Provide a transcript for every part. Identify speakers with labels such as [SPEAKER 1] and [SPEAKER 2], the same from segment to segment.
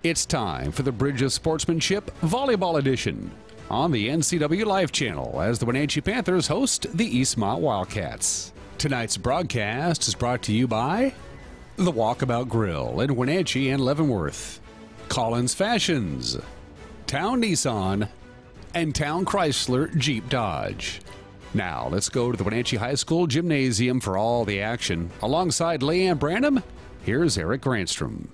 [SPEAKER 1] It's time for the Bridge of Sportsmanship Volleyball Edition on the NCW Live channel as the Wenatchee Panthers host the Eastmont Wildcats. Tonight's broadcast is brought to you by the Walkabout Grill in Wenatchee and Leavenworth, Collins Fashions, Town Nissan, and Town Chrysler Jeep Dodge. Now let's go to the Wenatchee High School Gymnasium for all the action. Alongside Leanne Branham, here's Eric Granstrom.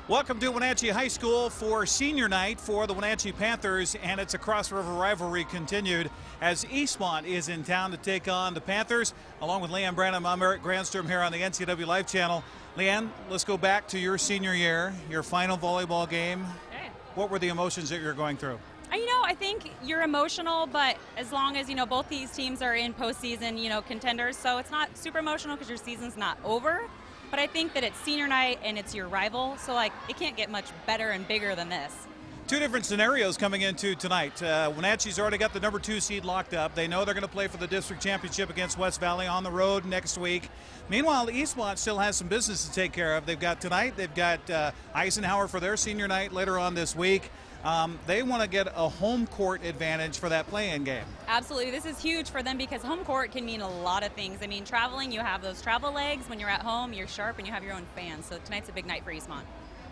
[SPEAKER 2] Welcome to Wenatchee High School for senior night for the Wenatchee Panthers, and it's a cross-river rivalry continued as Eastmont is in town to take on the Panthers. Along with Leanne Branham, I'm Eric Granstrom here on the NCW Live channel. Leanne, let's go back to your senior year, your final volleyball game.
[SPEAKER 3] Okay.
[SPEAKER 2] What were the emotions that you're going through?
[SPEAKER 3] You know, I think you're emotional, but as long as, both these teams are in postseason, contenders, so it's not super emotional because your season's not over. But I think that it's senior night and it's your rival, so it can't get much better and bigger than this.
[SPEAKER 2] Two different scenarios coming into tonight. Wenatchee's already got the #2 seed locked up. They know they're going to play for the district championship against West Valley on the road next week. Meanwhile, Eastmont still has some business to take care of. They've got tonight, they've got Eisenhower for their senior night later on this week. They want to get a home court advantage for that play-in game.
[SPEAKER 3] Absolutely. This is huge for them because home court can mean a lot of things. I mean, traveling, you have those travel legs. When you're at home, you're sharp and you have your own fans. So tonight's a big night for Eastmont.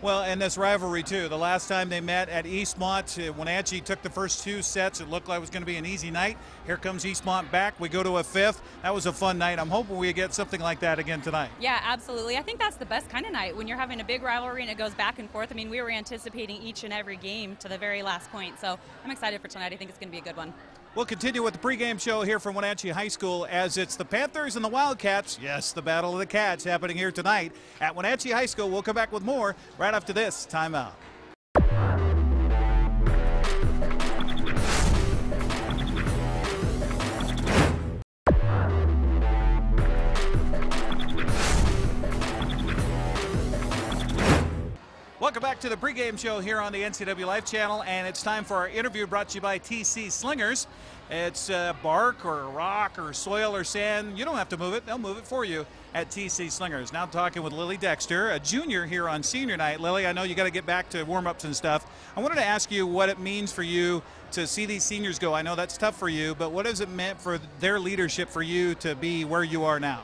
[SPEAKER 2] Well, and this rivalry, too. The last time they met at Eastmont, Wenatchee took the first 2 sets. It looked like it was going to be an easy night. Here comes Eastmont back. We go to a 5th. That was a fun night. I'm hoping we get something like that again tonight.
[SPEAKER 3] Yeah, absolutely. I think that's the best kind of night when you're having a big rivalry and it goes back and forth. I mean, we were anticipating each and every game to the very last point. So I'm excited for tonight. I think it's going to be a good one.
[SPEAKER 2] We'll continue with the pregame show here from Wenatchee High School as it's the Panthers and the Wildcats. Yes, the Battle of the Cats happening here tonight at Wenatchee High School. We'll come back with more right after this timeout. Welcome back to the pregame show here on the NCW Live channel, and it's time for our interview brought to you by TC Slingers. It's bark or rock or soil or sand. You don't have to move it. They'll move it for you at TC Slingers. Now talking with Lily Dexter, a junior here on senior night. Lily, I know you got to get back to warm-ups and stuff. I wanted to ask you what it means for you to see these seniors go. I know that's tough for you, but what has it meant for their leadership for you to be where you are now?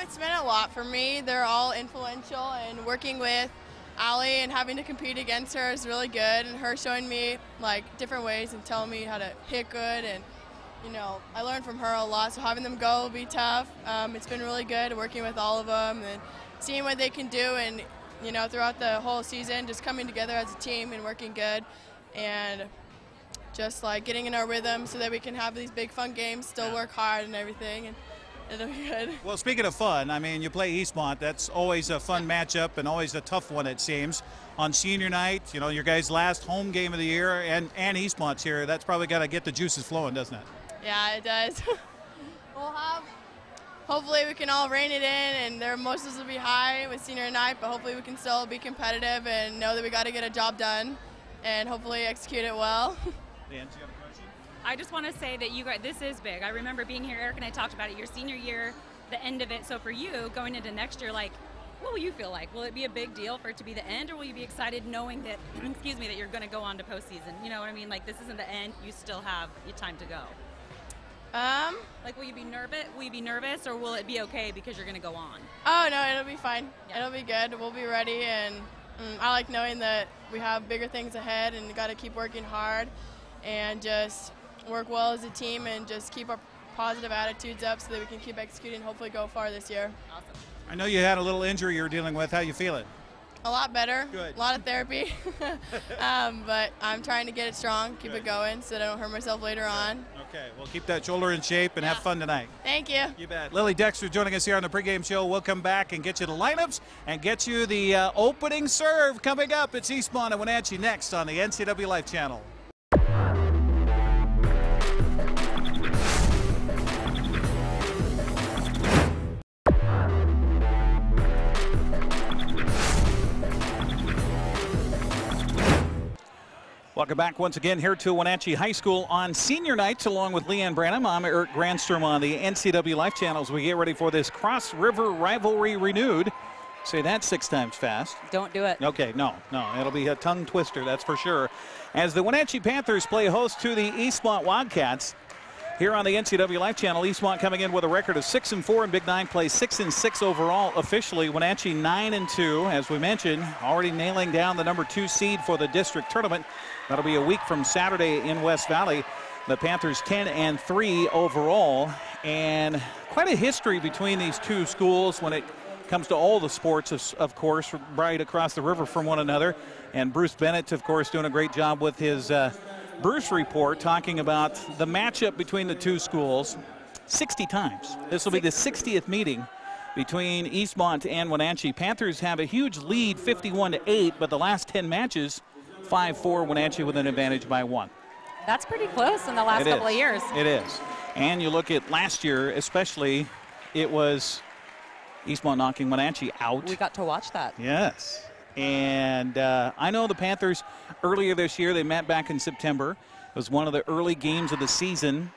[SPEAKER 4] It's meant a lot for me. They're all influential, and working with Allie and having to compete against her is really good, and her showing me different ways and telling me how to hit good, and I learned from her a lot, so having them go will be tough. It's been really good working with all of them and seeing what they can do, and throughout the whole season just coming together as a team and working good and just getting in our rhythm so that we can have these big fun games, still work hard and everything, and it'll be good.
[SPEAKER 2] Well, speaking of fun, I mean, you play Eastmont. That's always a fun matchup and always a tough one, it seems. On senior night, your guys' last home game of the year, and Eastmont's here. That's probably got to get the juices flowing, doesn't it?
[SPEAKER 4] Yeah, it does. Hopefully we can all rein it in, and their emotions will be high with senior night, but hopefully we can still be competitive and know that we got to get a job done and hopefully execute it well.
[SPEAKER 3] I just want to say that you guys, this is big. I remember being here, Eric and I talked about it, your senior year, the end of it. So for you, going into next year, what will you feel like? Will it be a big deal for it to be the end, or will you be excited knowing that, excuse me, that you're going to go on to postseason? You know what I mean? This isn't the end. You still have your time to go. Will you be nervous? Will you be nervous, or will it be okay because you're going to go on?
[SPEAKER 4] Oh, no, it'll be fine.
[SPEAKER 3] Yeah.
[SPEAKER 4] It'll be good. We'll be ready, and I like knowing that we have bigger things ahead and got to keep working hard and just work well as a team and just keep our positive attitudes up so that we can keep executing and hopefully go far this year.
[SPEAKER 3] Awesome.
[SPEAKER 2] I know you had a little injury you were dealing with. How you feeling?
[SPEAKER 4] A lot better.
[SPEAKER 2] Good.
[SPEAKER 4] A lot of therapy. But I'm trying to get it strong, keep it going so that I don't hurt myself later on.
[SPEAKER 2] Okay, well, keep that shoulder in shape and have fun tonight.
[SPEAKER 4] Thank you.
[SPEAKER 2] You bet. Lily Dexter joining us here on the pregame show. We'll come back and get you the lineups and get you the opening serve coming up. It's Eastmont and Wenatchee next on the NCW Live channel. Welcome back once again here to Wenatchee High School on senior nights along with Leanne Branham. I'm Eric Granstrom on the NCW Live channel as we get ready for this cross-river rivalry renewed. Say that 6 times fast.
[SPEAKER 3] Don't do it.
[SPEAKER 2] Okay, no. It'll be a tongue twister, that's for sure. As the Wenatchee Panthers play host to the Eastmont Wildcats here on the NCW Life Channel. Eastmont coming in with a record of 6-4 in Big 9 play, 6-6 overall officially. Wenatchee 9-2, as we mentioned, already nailing down the number 2 seed for the district tournament. That'll be a week from Saturday in West Valley. The Panthers 10-3 overall, and quite a history between these two schools when it comes to all the sports, of course, right across the river from one another. And Bruce Bennett, of course, doing a great job with his Bruce Report, talking about the matchup between the two schools 60 times. This will be the 60th meeting between Eastmont and Wenatchee. Panthers have a huge lead, 51-8, but the last 10 matches, 5-4, Wenatchee with an advantage by 1.
[SPEAKER 3] That's pretty close in the last couple of years.
[SPEAKER 2] It is. And you look at last year, especially, it was Eastmont knocking Wenatchee out.
[SPEAKER 3] We got to watch that.
[SPEAKER 2] Yes. And I know the Panthers earlier this year, they met back in September. It was one of the early games of the season.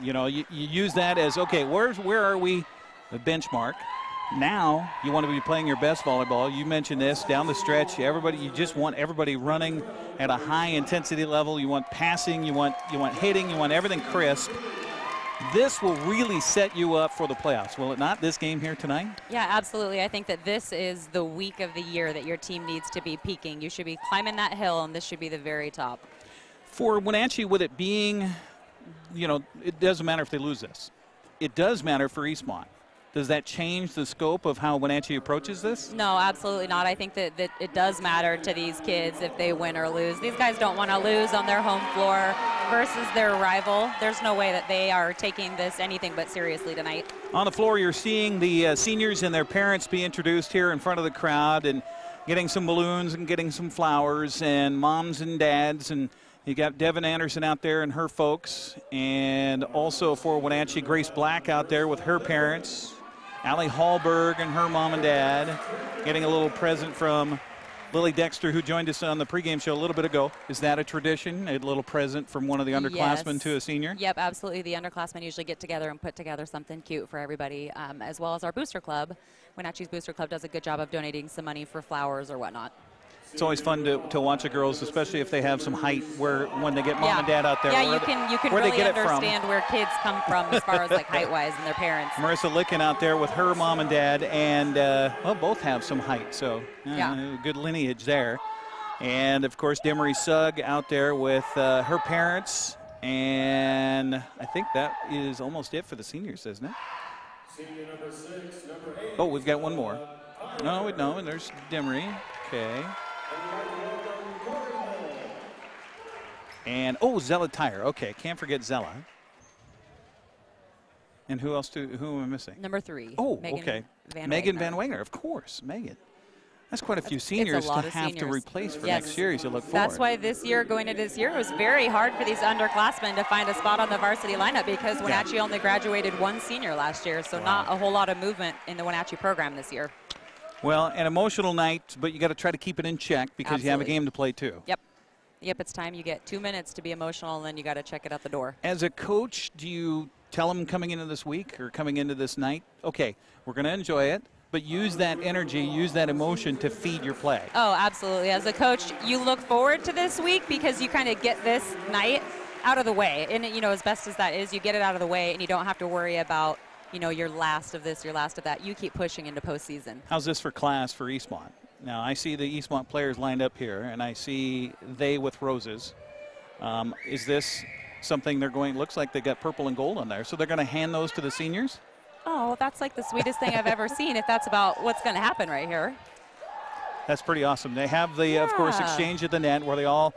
[SPEAKER 2] You know, you use that as, okay, where are we, the benchmark. Now you want to be playing your best volleyball. You mentioned this down the stretch. You just want everybody running at a high intensity level. You want passing, you want hitting, you want everything crisp. This will really set you up for the playoffs, will it not, this game here tonight?
[SPEAKER 3] Yeah, absolutely. I think that this is the week of the year that your team needs to be peaking. You should be climbing that hill, and this should be the very top.
[SPEAKER 2] For Wenatchee, with it being, you know, it doesn't matter if they lose this. It does matter for Eastmont. Does that change the scope of how Wenatchee approaches this?
[SPEAKER 3] No, absolutely not. I think that it does matter to these kids if they win or lose. These guys don't want to lose on their home floor versus their rival. There's no way that they are taking this anything but seriously tonight. On
[SPEAKER 2] the floor, you're seeing the seniors and their parents be introduced here in front of the crowd and getting some balloons and getting some flowers, and moms and dads, and you got Devin Anderson out there and her folks, and also for Wenatchee, Grace Black out there with her parents. Allie Hallberg and her mom and dad getting a little present from Lily Dexter, who joined us on the pregame show a little bit ago. Is that a tradition, a little present from one of the underclassmen to a senior?
[SPEAKER 3] Yep, absolutely. The underclassmen usually get together and put together something cute for everybody, as well as our booster club. Wenatchee's booster club does a good job of donating some money for flowers or whatnot.
[SPEAKER 2] It's always fun to watch the girls, especially if they have some height, when they get mom and dad out there.
[SPEAKER 3] Yeah, you can really understand where kids come from as far as like height-wise and their parents.
[SPEAKER 2] Marissa Licken out there with her mom and dad, and well, both have some height, so good lineage there. And of course, Demery Sugg out there with her parents, and I think that is almost it for the seniors, isn't it?
[SPEAKER 5] Senior number 6, number 8.
[SPEAKER 2] Oh, we've got one more. No, and there's Demery. Okay. And, Zella Tyer. Okay, can't forget Zella. And who else? Who am I missing?
[SPEAKER 3] Number 3.
[SPEAKER 2] Oh,
[SPEAKER 3] Megan
[SPEAKER 2] okay.
[SPEAKER 3] Megan
[SPEAKER 2] Van Wagner, of course. Megan. That's quite a few seniors to have to replace for next year as you look forward.
[SPEAKER 3] That's why going into this year, it was very hard for these underclassmen to find a spot on the varsity lineup because Wenatchee only graduated 1 senior last year, so not a whole lot of movement in the Wenatchee program this year.
[SPEAKER 2] Well, an emotional night, but you got to try to keep it in check because you have a game to play too.
[SPEAKER 3] Yep, it's time. You get 2 minutes to be emotional, and then you got to check it out the door.
[SPEAKER 2] As a coach, do you tell them coming into this week or coming into this night, okay, we're going to enjoy it, but use that energy, use that emotion to feed your play? Oh,
[SPEAKER 3] absolutely. As a coach, you look forward to this week because you kind of get this night out of the way. And, as best as that is, you get it out of the way, and you don't have to worry about, your last of this, your last of that. You keep pushing into postseason.
[SPEAKER 2] How's this for class for Eastmont? Now, I see the Eastmont players lined up here, and I see they with roses. Is this something they're going, looks like they got purple and gold on there, so they're going to hand those to the seniors?
[SPEAKER 3] Oh, that's like the sweetest thing I've ever seen, if that's about what's going to happen right here.
[SPEAKER 2] That's pretty awesome. They have the, of course, exchange at the net where they all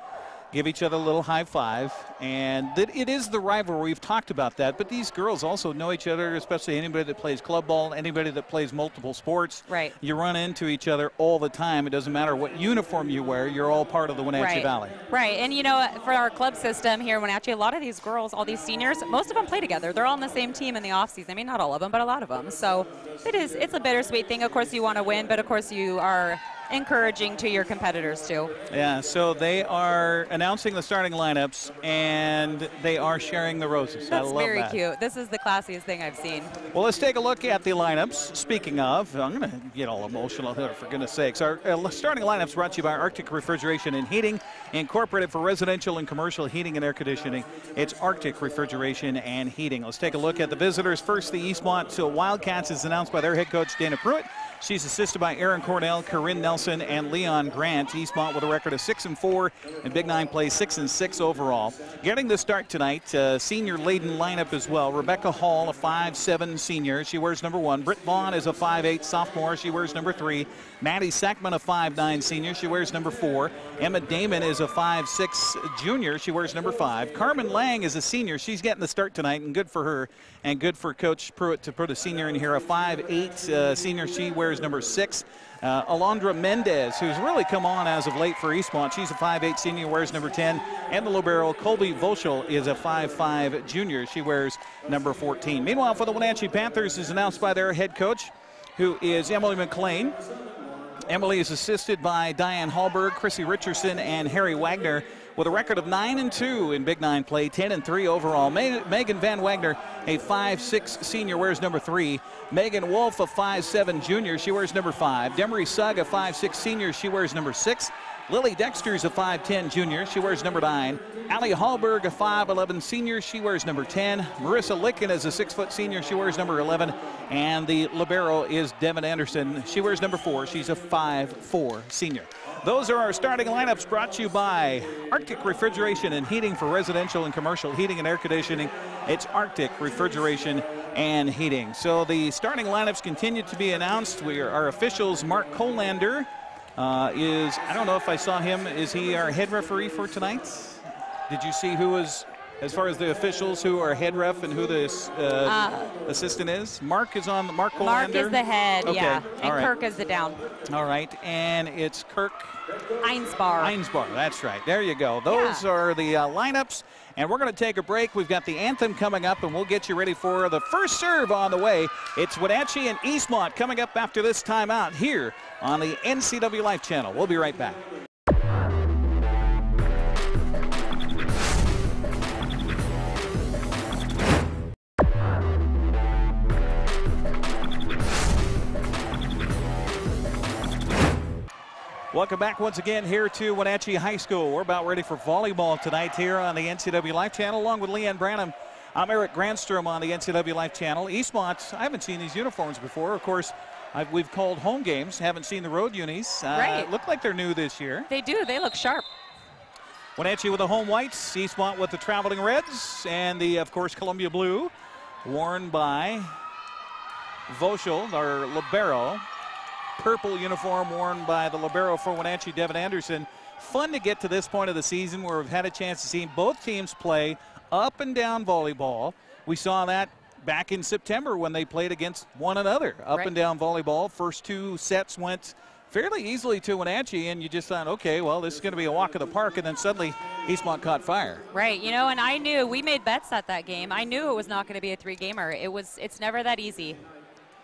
[SPEAKER 2] give each other a little high five, and it is the rivalry. We've talked about that, but these girls also know each other, especially anybody that plays club ball, anybody that plays multiple sports.
[SPEAKER 3] Right.
[SPEAKER 2] You run into each other all the time. It doesn't matter what uniform you wear. You're all part of the Wenatchee Valley.
[SPEAKER 3] Right, and for our club system here in Wenatchee, a lot of these girls, all these seniors, most of them play together. They're all on the same team in the offseason. I mean, not all of them, but a lot of them. So it's a bittersweet thing. Of course, you want to win, but of course you are
[SPEAKER 6] encouraging to your competitors too.
[SPEAKER 2] Yeah, so they are announcing the starting lineups, and they are sharing the roses.
[SPEAKER 6] That's
[SPEAKER 2] I love
[SPEAKER 6] very
[SPEAKER 2] that.
[SPEAKER 6] cute. This is the classiest thing I've seen.
[SPEAKER 2] Well, let's take a look at the lineups. Speaking of, I'm going to get all emotional here, for goodness sakes. Our starting lineups brought to you by Arctic Refrigeration and Heating, incorporated for residential and commercial heating and air conditioning. It's Arctic Refrigeration and Heating. Let's take a look at the visitors. First, the Eastmont Wildcats is announced by their head coach, Dana Pruitt. She's assisted by Aaron Cornell, Corinne Nelson, and Leon Grant. Eastmont with a record of 6-4 in Big 9 play, 6-6 overall. Getting the start tonight, senior-laden lineup as well. Rebecca Hall, a 5'7 senior. She wears number 1. Britt Vaughn is a 5'8 sophomore. She wears number 3. Maddie Sackman, a 5'9 senior. She wears number 4. Emma Damon is a 5'6 junior. She wears number 5. Carmen Lang is a senior. She's getting the start tonight, and good for her, and good for Coach Pruitt to put a senior in here. A 5'8 senior. She wears number 6. Alondra Mendez, who's really come on as of late for Eastmont. She's a 5'8 senior, wears number 10. And the libero, Colby Voschel, is a 5'5 junior. She wears number 14. Meanwhile, for the Wenatchee Panthers, is announced by their head coach, who is Emily McLean. Emily is assisted by Diane Hallberg, Chrissy Richardson, and Harry Wagner, with a record of 9-2 in Big 9 play, 10-3 overall. Megan Van Wagner, a 5'6 senior, wears number 3. Megan Wolf, a 5'7 junior, she wears number 5. Demery Sugg, a 5'6 senior, she wears number 6. Lily Dexter is a 5'10 junior, she wears number 9. Allie Hallberg, a 5'11 senior, she wears number 10. Marissa Licken is a 6' senior, she wears number 11. And the libero is Devin Anderson, she wears number 4, she's a 5'4 senior. Those are our starting lineups, brought to you by Arctic Refrigeration and Heating for residential and commercial heating and air conditioning. It's Arctic Refrigeration and Heating. So the starting lineups continue to be announced. Our officials, Mark Colander is, I don't know if I saw him, is he our head referee for tonight? Did you see who was, as far as the officials who are head ref and who the assistant is? Mark is on, Mark Colander?
[SPEAKER 6] Mark is the head,
[SPEAKER 2] okay.
[SPEAKER 6] yeah, and
[SPEAKER 2] right.
[SPEAKER 6] Kirk is the down.
[SPEAKER 2] All right, and it's Kirk
[SPEAKER 6] Einsbar.
[SPEAKER 2] Einsbar, that's right. There you go. Those are the lineups, and we're going to take a break. We've got the anthem coming up, and we'll get you ready for the first serve on the way. It's Wenatchee and Eastmont coming up after this timeout here on the NCW Life Channel. We'll be right back. Welcome back once again here to Wenatchee High School. We're about ready for volleyball tonight here on the NCW Life Channel, along with Leanne Branham. I'm Eric Grandstrom on the NCW Life Channel. Eastmont, I haven't seen these uniforms before. Of course, we've called home games, haven't seen the road unis.
[SPEAKER 6] Right.
[SPEAKER 2] Look like they're new this year.
[SPEAKER 6] They do. They look sharp.
[SPEAKER 2] Wenatchee with the home whites, Eastmont with the traveling reds, and the, of course, Columbia blue, worn by Voschel, our libero. Purple uniform worn by the libero for Wenatchee, Devin Anderson. Fun to get to this point of the season where we've had a chance to see both teams play up and down volleyball. We saw that back in September when they played against one another. Up and down volleyball. First 2 sets went fairly easily to Wenatchee, and you just thought, okay, well, this is going to be a walk of the park, and then suddenly Eastmont caught fire.
[SPEAKER 6] Right, you know, and I knew, we made bets at that game. I knew it was not going to be a 3-gamer. It's never that easy.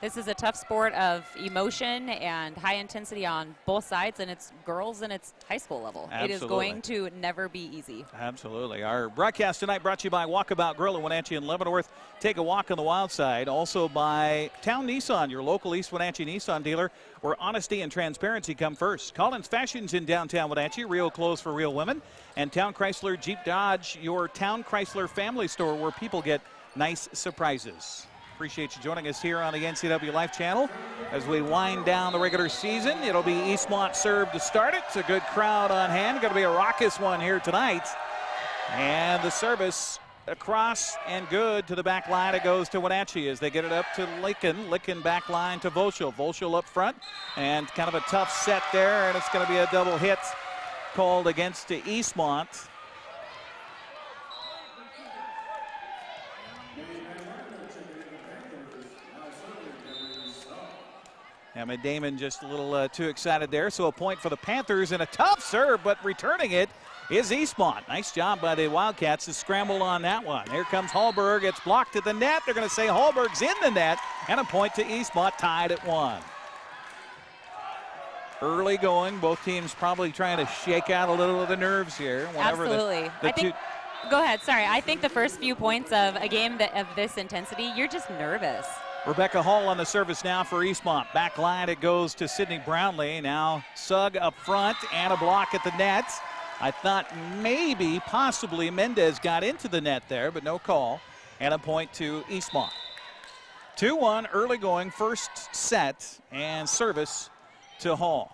[SPEAKER 6] This is a tough sport of emotion and high intensity on both sides, and it's girls and it's high school level.
[SPEAKER 2] Absolutely.
[SPEAKER 6] It is going to never be easy.
[SPEAKER 2] Absolutely. Our broadcast tonight brought to you by Walkabout Grill in Wenatchee and Leavenworth. Take a walk on the wild side. Also by Town Nissan, your local East Wenatchee Nissan dealer, where honesty and transparency come first. Collins Fashions in downtown Wenatchee, real clothes for real women. And Town Chrysler Jeep Dodge, your Town Chrysler family store where people get nice surprises. Appreciate you joining us here on the NCW Life Channel as we wind down the regular season. It'll be Eastmont serve to start it. It's a good crowd on hand. Going to be a raucous one here tonight. And the service across and good to the back line. It goes to Wenatchee as they get it up to Licken. Licken back line to Voschel. Voschel up front. And kind of a tough set there. And it's going to be a double hit called against Eastmont. Emma Damon just a little too excited there, so a point for the Panthers and a tough serve, but returning it is Eastmont. Nice job by the Wildcats to scramble on that one. Here comes Hallberg. It's blocked at the net. They're going to say Hallberg's in the net, and a point to Eastmont, tied at 1. Early going, both teams probably trying to shake out a little of the nerves here.
[SPEAKER 6] Absolutely. Go ahead, sorry. I think the first few points of a game of this intensity, you're just nervous.
[SPEAKER 2] Rebecca Hall on the service now for Eastmont. Back line, it goes to Sydney Brownlee. Now Sugg up front and a block at the net. I thought maybe, possibly, Mendez got into the net there, but no call. And a point to Eastmont. 2-1, early going, first set, and service to Hall.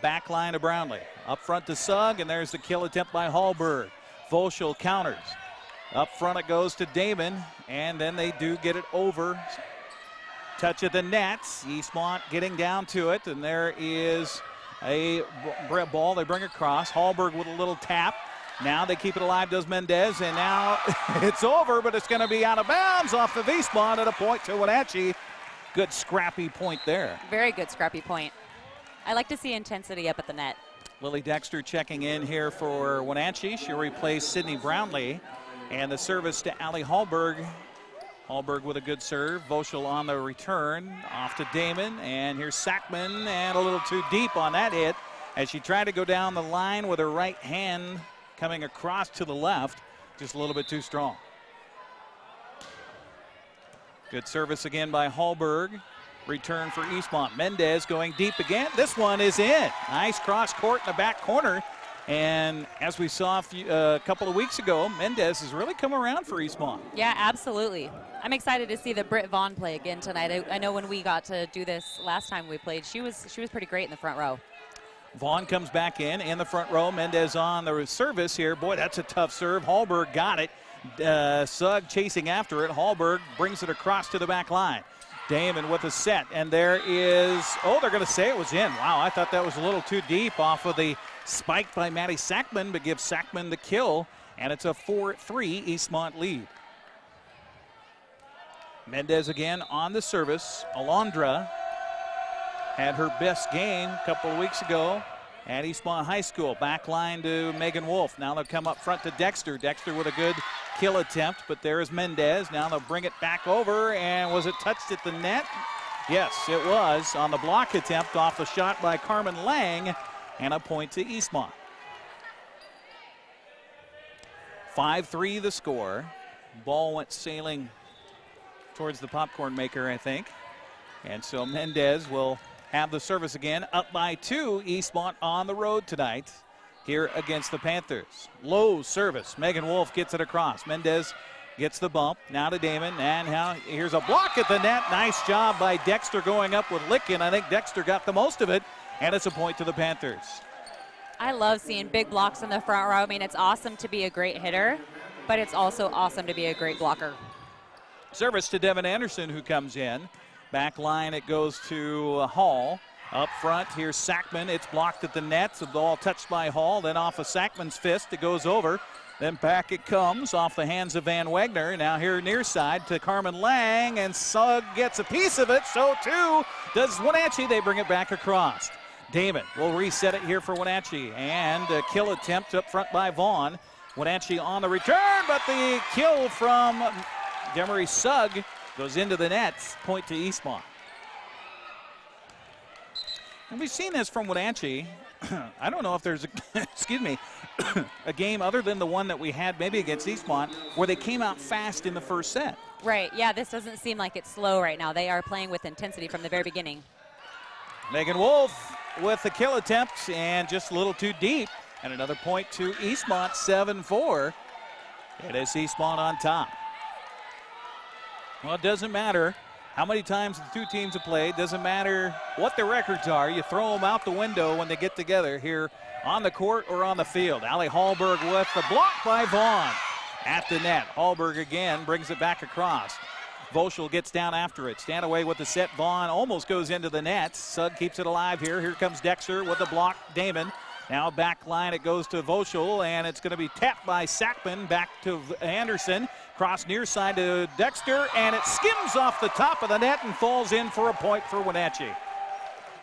[SPEAKER 2] Back line to Brownlee. Up front to Sugg, and there's the kill attempt by Hallberg. Volschel counters. Up front it goes to Damon, and then they do get it over. Touch of the net. Eastmont getting down to it, and there is a ball they bring across. Hallberg with a little tap. Now they keep it alive, does Mendez, and now it's over, but it's going to be out of bounds off of Eastmont at a point to Wenatchee. Good scrappy point there.
[SPEAKER 6] Very good scrappy point. I like to see intensity up at the net.
[SPEAKER 2] Lily Dexter checking in here for Wenatchee. She'll replace Sydney Brownlee. And the service to Allie Hallberg. Hallberg with a good serve. Volschel on the return. Off to Damon. And here's Sackman. And a little too deep on that hit as she tried to go down the line with her right hand coming across to the left. Just a little bit too strong. Good service again by Hallberg. Return for Eastmont. Mendez going deep again. This one is in. Nice cross court in the back corner. And as we saw a couple of weeks ago, Mendez has really come around for Eastmont.
[SPEAKER 6] Yeah, absolutely. I'm excited to see the Britt Vaughn play again tonight. I know when we got to do this last time we played, she was pretty great in the front row.
[SPEAKER 2] Vaughn comes back in the front row. Mendez on the service here. Boy, that's a tough serve. Hallberg got it. Sugg chasing after it. Hallberg brings it across to the back line. Damon with a set, and there is, they're going to say it was in. Wow, I thought that was a little too deep off of the spike by Maddie Sackman, but gives Sackman the kill, and it's a 4-3 Eastmont lead. Mendez again on the service. Alondra had her best game a couple of weeks ago at Eastmont High School. Back line to Megan Wolf. Now they'll come up front to Dexter. Dexter with a good kill attempt, but there is Mendez. Now they'll bring it back over, and was it touched at the net? Yes, it was on the block attempt off a shot by Carmen Lang, and a point to Eastmont. 5-3 the score. Ball went sailing towards the popcorn maker, I think. And so Mendez will have the service again. Up by 2, Eastmont on the road tonight here against the Panthers. Low service. Megan Wolf gets it across. Mendez gets the bump. Now to Damon. And now here's a block at the net. Nice job by Dexter going up with Licken. I think Dexter got the most of it. And it's a point to the Panthers.
[SPEAKER 6] I love seeing big blocks in the front row. I mean, it's awesome to be a great hitter, but it's also awesome to be a great blocker.
[SPEAKER 2] Service to Devin Anderson, who comes in. Back line, it goes to Hall. Up front, here's Sackman. It's blocked at the net. The ball touched by Hall. Then off of Sackman's fist, it goes over. Then back it comes off the hands of Van Wagner. Now here near side to Carmen Lang, and Sugg gets a piece of it. So too does Wenatchee. They bring it back across. Damon will reset it here for Wenatchee. And a kill attempt up front by Vaughn. Wenatchee on the return, but the kill from Demery Sugg goes into the net. Point to Eastmont. And we've seen this from Wenatchee. I don't know if there's a game other than the one that we had maybe against Eastmont where they came out fast in the first set.
[SPEAKER 6] Right, yeah, this doesn't seem like it's slow right now. They are playing with intensity from the very beginning.
[SPEAKER 2] Megan Wolf with the kill attempt, and just a little too deep. And another point to Eastmont, 7-4. It is Eastmont on top. Well, it doesn't matter how many times the two teams have played. Doesn't matter what their records are. You throw them out the window when they get together here on the court or on the field. Allie Hallberg with the block by Vaughn at the net. Hallberg again brings it back across. Volschel gets down after it. Stand away with the set. Vaughn almost goes into the net. Sugg keeps it alive here. Here comes Dexter with the block. Damon. Now back line, it goes to Volschel, and it's going to be tapped by Sackman. Back to Anderson. Cross near side to Dexter, and it skims off the top of the net and falls in for a point for Wenatchee.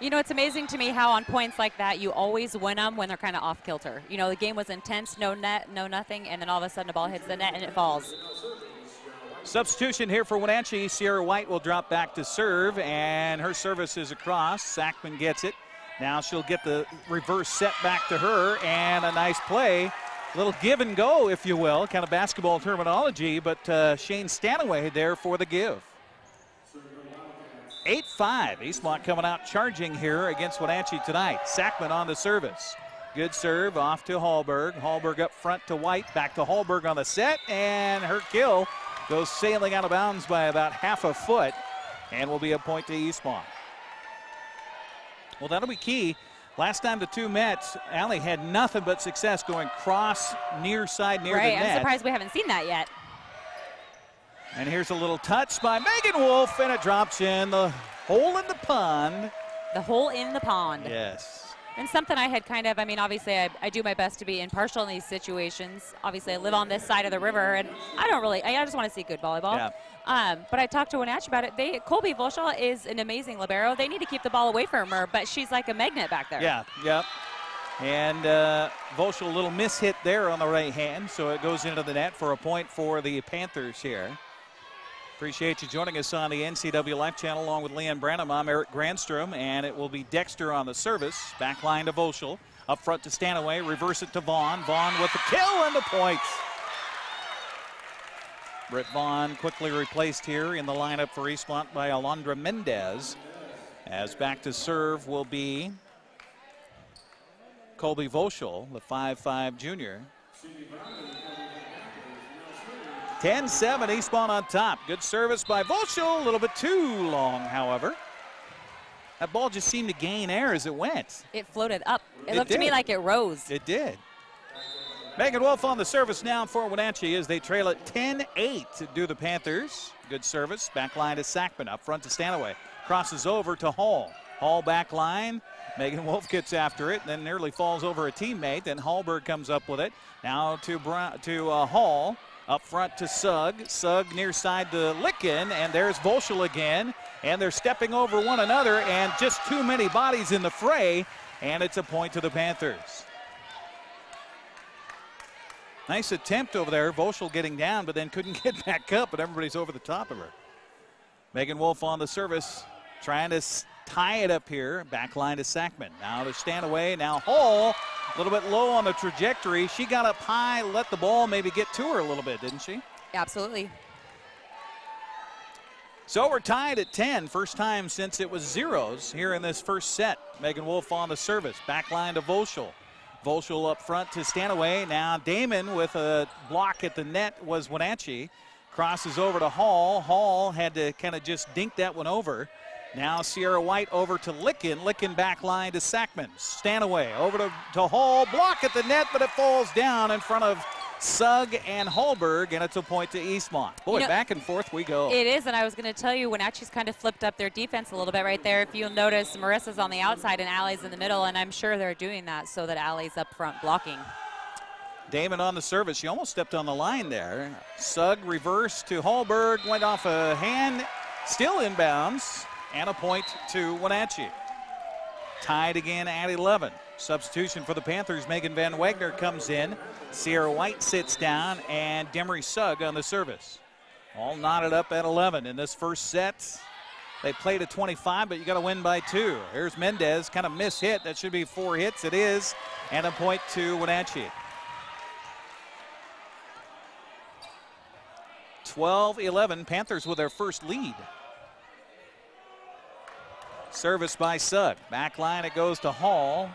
[SPEAKER 6] You know, it's amazing to me how on points like that you always win them when they're kind of off kilter. You know, the game was intense, no net, no nothing, and then all of a sudden the ball hits the net and it falls.
[SPEAKER 2] Substitution here for Wenatchee. Sierra White will drop back to serve, and her service is across. Sackman gets it. Now she'll get the reverse set back to her, and a nice play. Little give and go, if you will, kind of basketball terminology, but Shane Stanaway there for the give. 8-5, Eastmont coming out charging here against Wenatchee tonight. Sackman on the service. Good serve off to Hallberg. Hallberg up front to White, back to Hallberg on the set, and her kill goes sailing out of bounds by about half a foot, and will be a point to Eastmont. Well, that'll be key. Last time the two met, Allie had nothing but success going cross near side near the net.
[SPEAKER 6] I'm surprised we haven't seen that yet.
[SPEAKER 2] And here's a little touch by Megan Wolf, and it drops in the hole in the pond.
[SPEAKER 6] The hole in the pond.
[SPEAKER 2] Yes.
[SPEAKER 6] And something I had kind of, I mean, obviously I do my best to be impartial in these situations. Obviously I live on this side of the river, and I just want to see good volleyball.
[SPEAKER 2] Yeah.
[SPEAKER 6] But I talked to Wenatchee about it. Colby Volschel is an amazing libero. They need to keep the ball away from her, but she's like a magnet back there.
[SPEAKER 2] Yeah, yep. And Volschel, a little mishit there on the right hand, so it goes into the net for a point for the Panthers here. Appreciate you joining us on the NCW Life Channel along with Leanne Branham. I'm Eric Grandstrom, and it will be Dexter on the service. Back line to Volschel. Up front to Stanaway. Reverse it to Vaughn. Vaughn with the kill and the point. Britt Vaughn quickly replaced here in the lineup for Eastmont by Alondra Mendez. As back to serve will be Colby Volschel, the 5'5 junior. 10-7, Eastmont on top. Good service by Volschel, a little bit too long, however. That ball just seemed to gain air as it went.
[SPEAKER 6] It floated up. It looked to me like it rose.
[SPEAKER 2] It did. Megan Wolf on the service now for Wenatchee as they trail it 10-8 to do the Panthers. Good service. Back line to Sackman. Up front to Stanaway. Crosses over to Hall. Hall back line. Megan Wolf gets after it, then nearly falls over a teammate. Then Hallberg comes up with it. Now to Hall. Up front to Sugg. Sugg near side to Licken. And there's Volschel again. And they're stepping over one another, and just too many bodies in the fray. And it's a point to the Panthers. Nice attempt over there. Volschel getting down, but then couldn't get back up, but everybody's over the top of her. Megan Wolf on the service, trying to tie it up here. Back line to Sackman. Now to Stanaway. Now Hall, a little bit low on the trajectory. She got up high, let the ball maybe get to her a little bit, didn't she?
[SPEAKER 6] Absolutely.
[SPEAKER 2] So we're tied at 10. First time since it was zeros here in this first set. Megan Wolf on the service. Back line to Volschel. Volschel up front to Stanaway. Now Damon with a block at the net was Wenatchee. Crosses over to Hall. Hall had to kind of just dink that one over. Now Sierra White over to Licken. Licken back line to Sackman. Stanaway over to Hall. Block at the net, but it falls down in front of Sugg and Hallberg, and it's a point to Eastmont. Boy, back and forth we go.
[SPEAKER 6] It is, and I was going to tell you, Wenatchee's kind of flipped up their defense a little bit right there. If you'll notice, Marissa's on the outside and Allie's in the middle, and I'm sure they're doing that so that Allie's up front blocking.
[SPEAKER 2] Damon on the service. She almost stepped on the line there. Sugg reverse to Hallberg, went off a hand, still inbounds, and a point to Wenatchee. Tied again at 11. Substitution for the Panthers, Megan Van Wagner comes in. Sierra White sits down, and Demery Sugg on the service. All knotted up at 11 in this first set. They played at 25, but you got to win by 2. Here's Mendez, kind of mishit. That should be 4 hits. It is, and a point to Wenatchee. 12-11, Panthers with their first lead. Service by Sugg. Back line, it goes to Hall.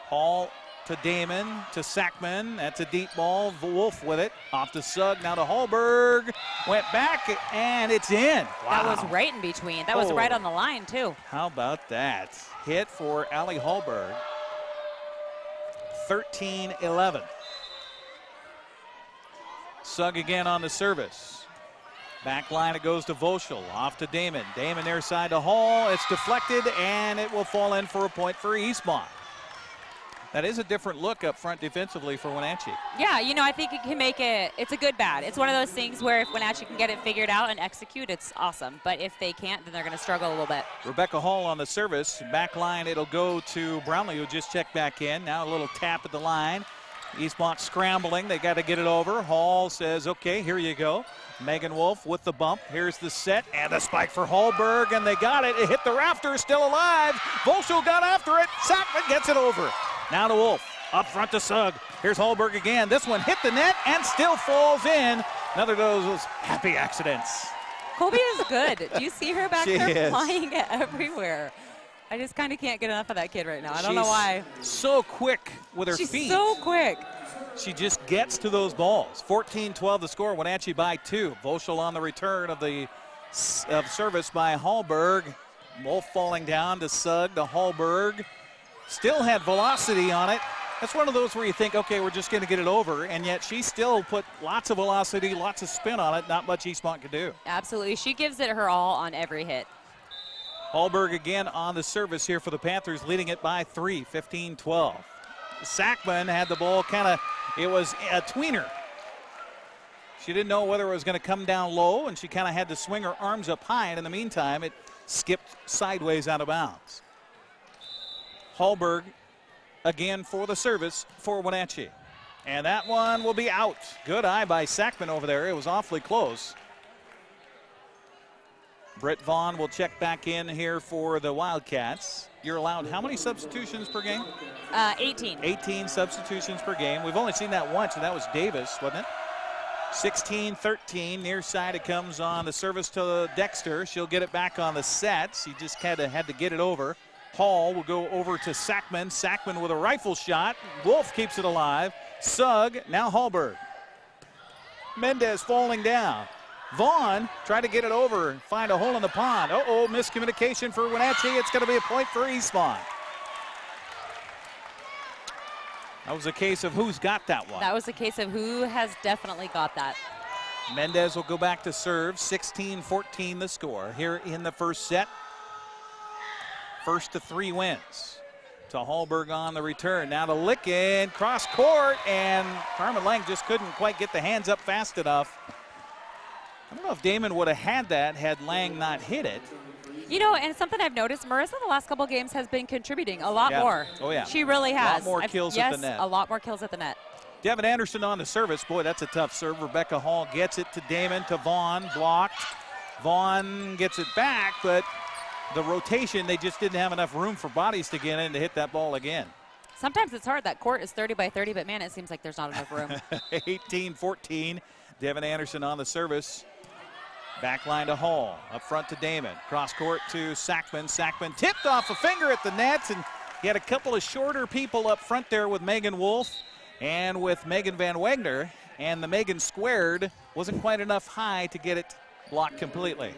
[SPEAKER 2] Hall to Damon, to Sackman. That's a deep ball. Wolf with it. Off to Sugg, now to Hallberg. Went back, and it's in. Wow.
[SPEAKER 6] That was right in between. That was right on the line, too.
[SPEAKER 2] How about that? Hit for Allie Hallberg. 13-11. Sugg again on the service. Back line, it goes to Volschel. Off to Damon. Damon near side to Hall. It's deflected, and it will fall in for a point for Eastmont. That is a different look up front defensively for Wenatchee.
[SPEAKER 6] Yeah, you know, I think it can make it, it's a good bad. It's one of those things where if Wenatchee can get it figured out and execute, it's awesome. But if they can't, then they're going to struggle a little bit.
[SPEAKER 2] Rebecca Hall on the service. Back line, it'll go to Brownlee, who just checked back in. Now a little tap at the line. Eastmont scrambling. They got to get it over. Hall says, okay, here you go. Megan Wolf with the bump. Here's the set and the spike for Hallberg, and they got it. It hit the rafters, still alive. Volschel got after it. Sackman gets it over. Now to Wolf. Up front to Sugg. Here's Hallberg again. This one hit the net and still falls in. Another of those happy accidents.
[SPEAKER 6] Colby is good. Do you see her back
[SPEAKER 2] She
[SPEAKER 6] there
[SPEAKER 2] is.
[SPEAKER 6] flying everywhere? I just kind of can't get enough of that kid right now. I don't know why.
[SPEAKER 2] So quick with her
[SPEAKER 6] She's
[SPEAKER 2] feet.
[SPEAKER 6] so quick.
[SPEAKER 2] She just gets to those balls. 14-12 the score. Wenatchee by 2. Volschel on the return of the service by Hallberg. Wolf falling down to Sugg to Hallberg. Still had velocity on it. That's one of those where you think, okay, we're just going to get it over, and yet she still put lots of velocity, lots of spin on it. Not much Eastmont could do.
[SPEAKER 6] Absolutely. She gives it her all on every hit.
[SPEAKER 2] Hallberg again on the service here for the Panthers, leading it by 3, 15-12. Sackman had the ball it was a tweener. She didn't know whether it was going to come down low, and she kind of had to swing her arms up high, and in the meantime, it skipped sideways out of bounds. Hallberg again for the service for Wenatchee. And that one will be out. Good eye by Sackman over there. It was awfully close. Britt Vaughn will check back in here for the Wildcats. You're allowed how many substitutions per game?
[SPEAKER 6] 18.
[SPEAKER 2] 18 substitutions per game. We've only seen that once, and that was Davis, wasn't it? 16-13, near side it comes on the service to Dexter. She'll get it back on the set. She just had to get it over. Hall will go over to Sackman. Sackman with a rifle shot. Wolf keeps it alive. Sugg, now Hallberg. Mendez falling down. Vaughn tried to get it over, find a hole in the pond. Uh-oh, miscommunication for Wenatchee. It's going to be a point for Eastmont. That was a case of who's got that one.
[SPEAKER 6] That was a case of who has definitely got that.
[SPEAKER 2] Mendez will go back to serve. 16-14 the score here in the first set. First to 3 wins. To Hallberg on the return. Now to Licken, cross court, and Carmen Lang just couldn't quite get the hands up fast enough. I don't know if Damon would have had that had Lang not hit it.
[SPEAKER 6] You know, and something I've noticed, Marissa the last couple games has been contributing a lot more.
[SPEAKER 2] Oh, yeah.
[SPEAKER 6] She really has.
[SPEAKER 2] A lot more kills at the net.
[SPEAKER 6] Yes, a lot more kills at the net.
[SPEAKER 2] Devin Anderson on the service. Boy, that's a tough serve. Rebecca Hall gets it to Damon, to Vaughn, blocked. Vaughn gets it back, but the rotation, they just didn't have enough room for bodies to get in to hit that ball again.
[SPEAKER 6] Sometimes it's hard. That court is 30 by 30, but man, it seems like there's not enough room.
[SPEAKER 2] 18-14. Devin Anderson on the service. Back line to Hall. Up front to Damon. Cross court to Sackman. Sackman tipped off a finger at the nets, and he had a couple of shorter people up front there with Megan Wolf and with Megan Van Wagner. And the Megan squared wasn't quite enough high to get it blocked completely.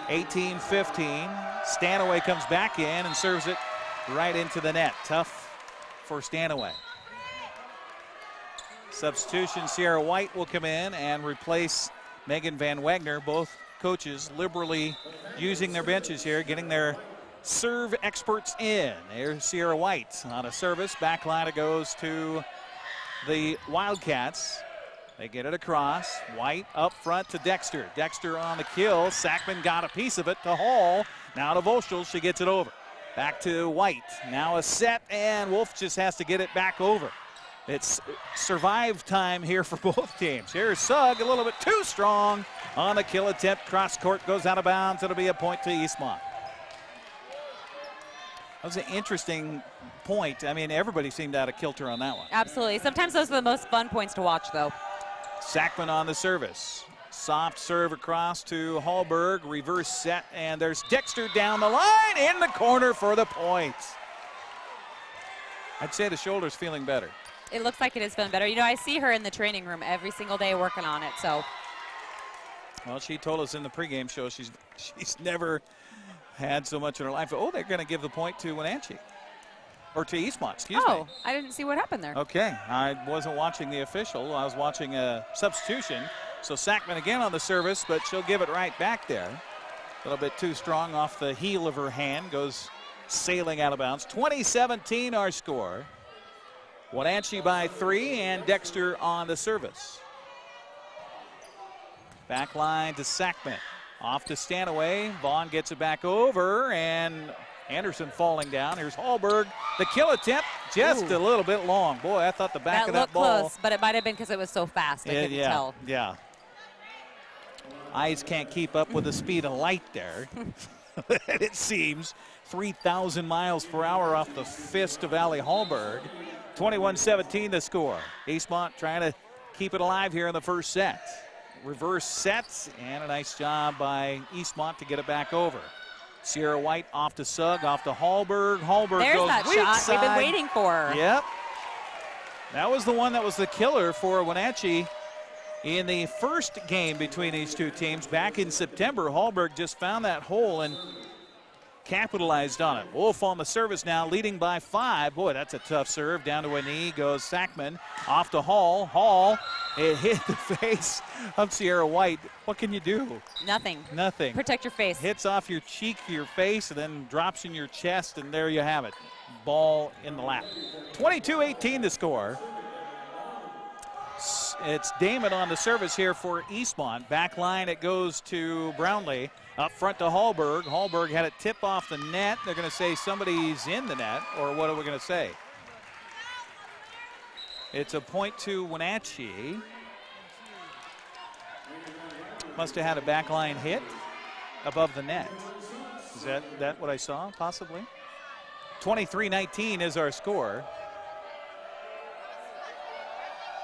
[SPEAKER 2] 18-15. Stanaway comes back in and serves it right into the net. Tough for Stanaway. Substitution, Sierra White will come in and replace Megan Van Wagner. Both coaches liberally using their benches here, getting their serve experts in. There's Sierra White on a service. Back line it goes to the Wildcats. They get it across. White up front to Dexter. Dexter on the kill. Sackman got a piece of it to Hall. Now to Volschel. She gets it over. Back to White. Now a set, and Wolf just has to get it back over. It's survive time here for both teams. Here's Sugg, a little bit too strong on the kill attempt. Cross court goes out of bounds. It'll be a point to Eastmont. That was an interesting point. I mean, everybody seemed out of kilter on that one.
[SPEAKER 6] Absolutely. Sometimes those are the most fun points to watch, though.
[SPEAKER 2] Sackman on the service. Soft serve across to Hallberg. Reverse set, and there's Dexter down the line in the corner for the point. I'd say the shoulder's feeling better.
[SPEAKER 6] It looks like it is feeling better. You know, I see her in the training room every single day working on it, so.
[SPEAKER 2] Well, she told us in the pregame show she's never had so much in her life. Oh, they're going to give the point to Wenatchee. Or to Eastmont, excuse me.
[SPEAKER 6] Oh, I didn't see what happened there.
[SPEAKER 2] Okay, I wasn't watching the official. I was watching a substitution. So Sackman again on the service, but she'll give it right back there. A little bit too strong off the heel of her hand. Goes sailing out of bounds. 20-17 our score. Wenatchee by 3, and Dexter on the service. Back line to Sackman. Off to Stanaway. Vaughn gets it back over, and Anderson falling down. Here's Hallberg. The kill attempt just
[SPEAKER 6] Ooh.
[SPEAKER 2] a little bit long. Boy, I thought the back of that
[SPEAKER 6] looked
[SPEAKER 2] ball.
[SPEAKER 6] close, but it might have been because it was so fast. I couldn't tell.
[SPEAKER 2] Yeah. Eyes can't keep up with the speed of light there. It seems 3,000 miles per hour off the fist of Allie Hallberg. 21-17 the score. Eastmont trying to keep it alive here in the first set. Reverse sets, and a nice job by Eastmont to get it back over. Sierra White off to Sugg, off to Hallberg. Hallberg
[SPEAKER 6] There's
[SPEAKER 2] goes
[SPEAKER 6] that
[SPEAKER 2] weak
[SPEAKER 6] shot
[SPEAKER 2] side.
[SPEAKER 6] we've been waiting for.
[SPEAKER 2] Yep. That was the one that was the killer for Wenatchee in the first game between these two teams back in September. Hallberg just found that hole and capitalized on it. Wolf on the service now, leading by 5. Boy, that's a tough serve. Down to a knee goes Sackman. Off to Hall. Hall, it hit the face of Sierra White. What can you do?
[SPEAKER 6] Nothing.
[SPEAKER 2] Nothing.
[SPEAKER 6] Protect your face.
[SPEAKER 2] Hits off your cheek, your face, and then drops in your chest, and there you have it. Ball in the lap. 22-18 to score. It's Damon on the service here for Eastmont. Back line, it goes to Brownlee. Up front to Hallberg. Hallberg had it tip off the net. They're going to say somebody's in the net, or what are we going to say? It's a point to Wenatchee. Must have had a backline hit above the net. Is that what I saw, possibly? 23-19 is our score.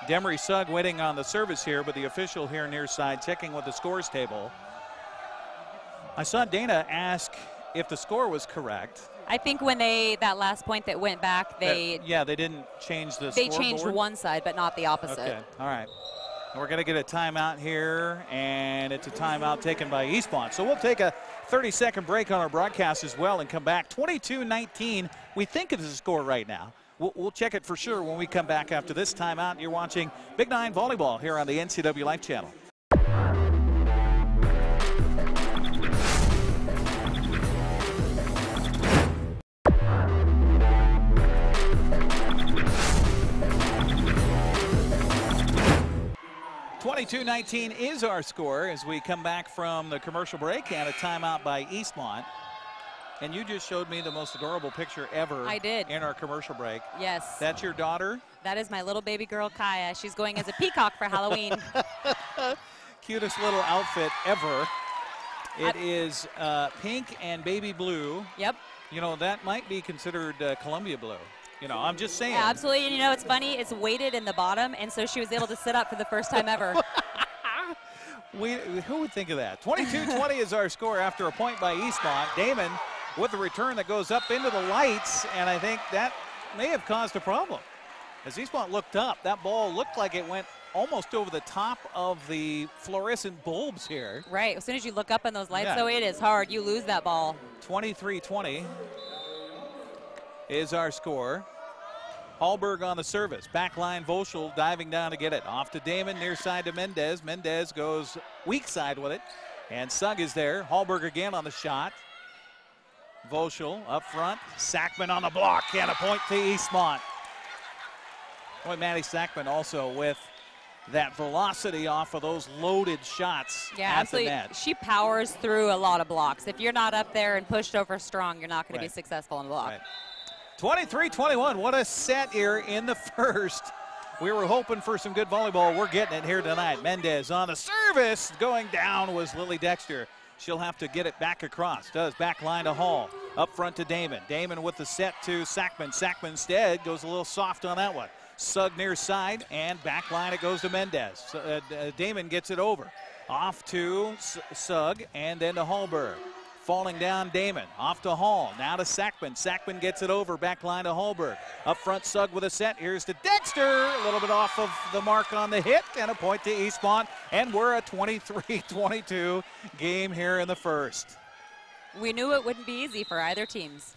[SPEAKER 2] Demery Sugg waiting on the service here, but the official here near side checking with the scores table. I saw Dana ask if the score was correct.
[SPEAKER 6] I think when that last point that went back, they
[SPEAKER 2] didn't change the
[SPEAKER 6] they
[SPEAKER 2] scoreboard.
[SPEAKER 6] changed one side, but not the opposite.
[SPEAKER 2] Okay, all right. And we're going to get a timeout here, and it's a timeout taken by Eastmont. So we'll take a 30-second break on our broadcast as well and come back. 22-19, we think it is a score right now. We'll check it for sure when we come back after this timeout. You're watching Big Nine Volleyball here on the NCW Life Channel. (22-19) is our score as we come back from the commercial break and a timeout by Eastmont. And you just showed me the most adorable picture ever.
[SPEAKER 6] I did.
[SPEAKER 2] In our commercial break.
[SPEAKER 6] Yes.
[SPEAKER 2] That's your daughter?
[SPEAKER 6] That is my little baby girl, Kaya. She's going as a peacock for Halloween.
[SPEAKER 2] Cutest little outfit ever. It is pink and baby blue.
[SPEAKER 6] Yep.
[SPEAKER 2] You know, that might be considered Columbia blue. You know, I'm just saying.
[SPEAKER 6] Yeah, absolutely. And you know, it's funny. It's weighted in the bottom, and so she was able to sit up for the first time ever.
[SPEAKER 2] Who would think of that? 22-20 is our score after a point by Eastmont. Damon with a return that goes up into the lights, and I think that may have caused a problem. As Eastmont looked up, that ball looked like it went almost over the top of the fluorescent bulbs here.
[SPEAKER 6] Right. As soon as you look up in those lights,
[SPEAKER 2] Yeah.
[SPEAKER 6] though, it is hard. You lose that ball.
[SPEAKER 2] 23-20 is our score. Hallberg on the service. Backline Voschel diving down to get it. Off to Damon, near side to Mendez. Mendez goes weak side with it. And Sugg is there. Hallberg again on the shot. Voschel up front. Sackman on the block. And a point to Eastmont. Boy, Maddie Sackman also with that velocity off of those loaded shots
[SPEAKER 6] Yeah,
[SPEAKER 2] at
[SPEAKER 6] absolutely.
[SPEAKER 2] the net.
[SPEAKER 6] She powers through a lot of blocks. If you're not up there and pushed over strong, you're not going to
[SPEAKER 2] Right.
[SPEAKER 6] be successful in the block.
[SPEAKER 2] Right. 23-21, what a set here in the first. We were hoping for some good volleyball. We're getting it here tonight. Mendez on the service. Going down was Lily Dexter. She'll have to get it back across. Does back line to Hall. Up front to Damon. Damon with the set to Sackman. Sackman instead goes a little soft on that one. Sugg near side, and back line it goes to Mendez. Damon gets it over. Off to Sugg, and then to Hallberg. Falling down Damon, off to Hall, now to Sackman. Sackman gets it over, back line to Hallberg. Up front, Sugg with a set. Here's to Dexter, a little bit off of the mark on the hit, and a point to Eastmont. And we're a 23-22 game here in the first.
[SPEAKER 6] We knew it wouldn't be easy for either teams.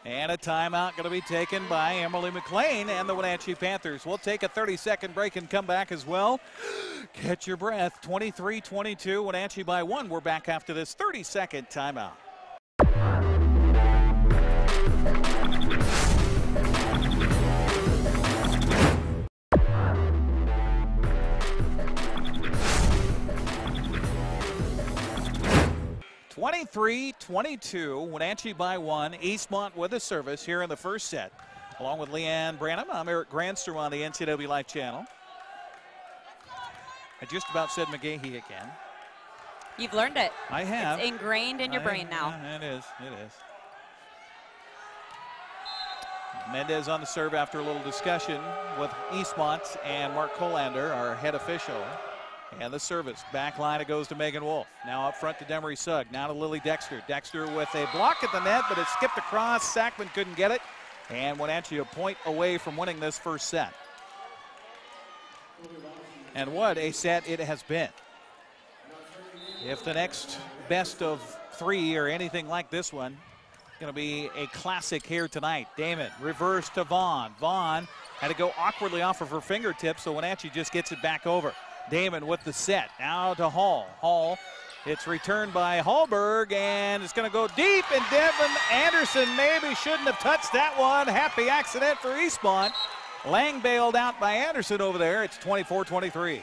[SPEAKER 2] And a timeout going to be taken by Emily McLean and the Wenatchee Panthers. We'll take a 30-second break and come back as well. Catch your breath. 23-22, Wenatchee by 1. We're back after this 30-second timeout. (23-22), Wenatchee by 1. Eastmont with a service here in the first set. Along with Leanne Branham, I'm Eric Grandstrom on the NCW Life channel. I just about said McGahee again.
[SPEAKER 6] You've learned it.
[SPEAKER 2] I have.
[SPEAKER 6] It's ingrained in your brain now.
[SPEAKER 2] It is. It is. Mendez on the serve after a little discussion with Eastmont and Mark Colander, our head official. And the service. Back line, it goes to Megan Wolf. Now up front to Demery Sugg. Now to Lily Dexter. Dexter with a block at the net, but it skipped across. Sackman couldn't get it. And Wenatchee a point away from winning this first set. And what a set it has been. If the next best of 3 or anything like this one, going to be a classic here tonight. Damon reverse to Vaughn. Vaughn had to go awkwardly off of her fingertips, so Wenatchee just gets it back over. Damon with the set. Now to Hall. Hall, it's returned by Hallberg, and it's going to go deep, and Devin Anderson maybe shouldn't have touched that one. Happy accident for Eastmont. Lang bailed out by Anderson over there. It's 24-23.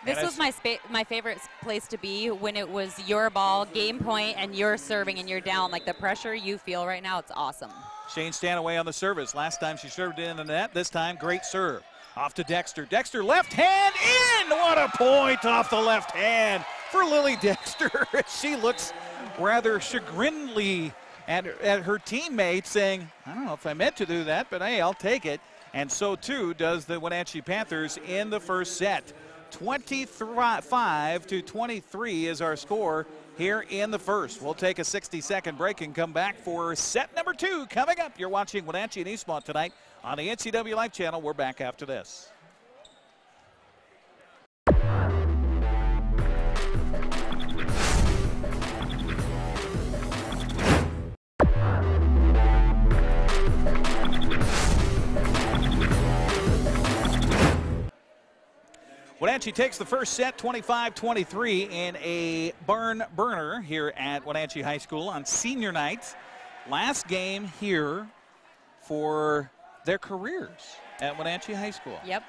[SPEAKER 6] This was my favorite place to be when it was your ball, game point, and you're serving and you're down. Like the pressure you feel right now, it's awesome.
[SPEAKER 2] Shane Stanaway on the service. Last time she served in the net. This time, great serve. Off to Dexter. Dexter left hand in. What a point off the left hand for Lily Dexter. She looks rather chagrinedly at her teammates saying, I don't know if I meant to do that, but hey, I'll take it. And so too does the Wenatchee Panthers in the first set. 25-23 is our score here in the first. We'll take a 60-second break and come back for set number 2 coming up. You're watching Wenatchee and Eastmont tonight on the NCW Life channel. We're back after this. Wenatchee takes the first set 25-23 in a barn burner here at Wenatchee High School on senior night. Last game here for their careers at Wenatchee High School.
[SPEAKER 6] Yep.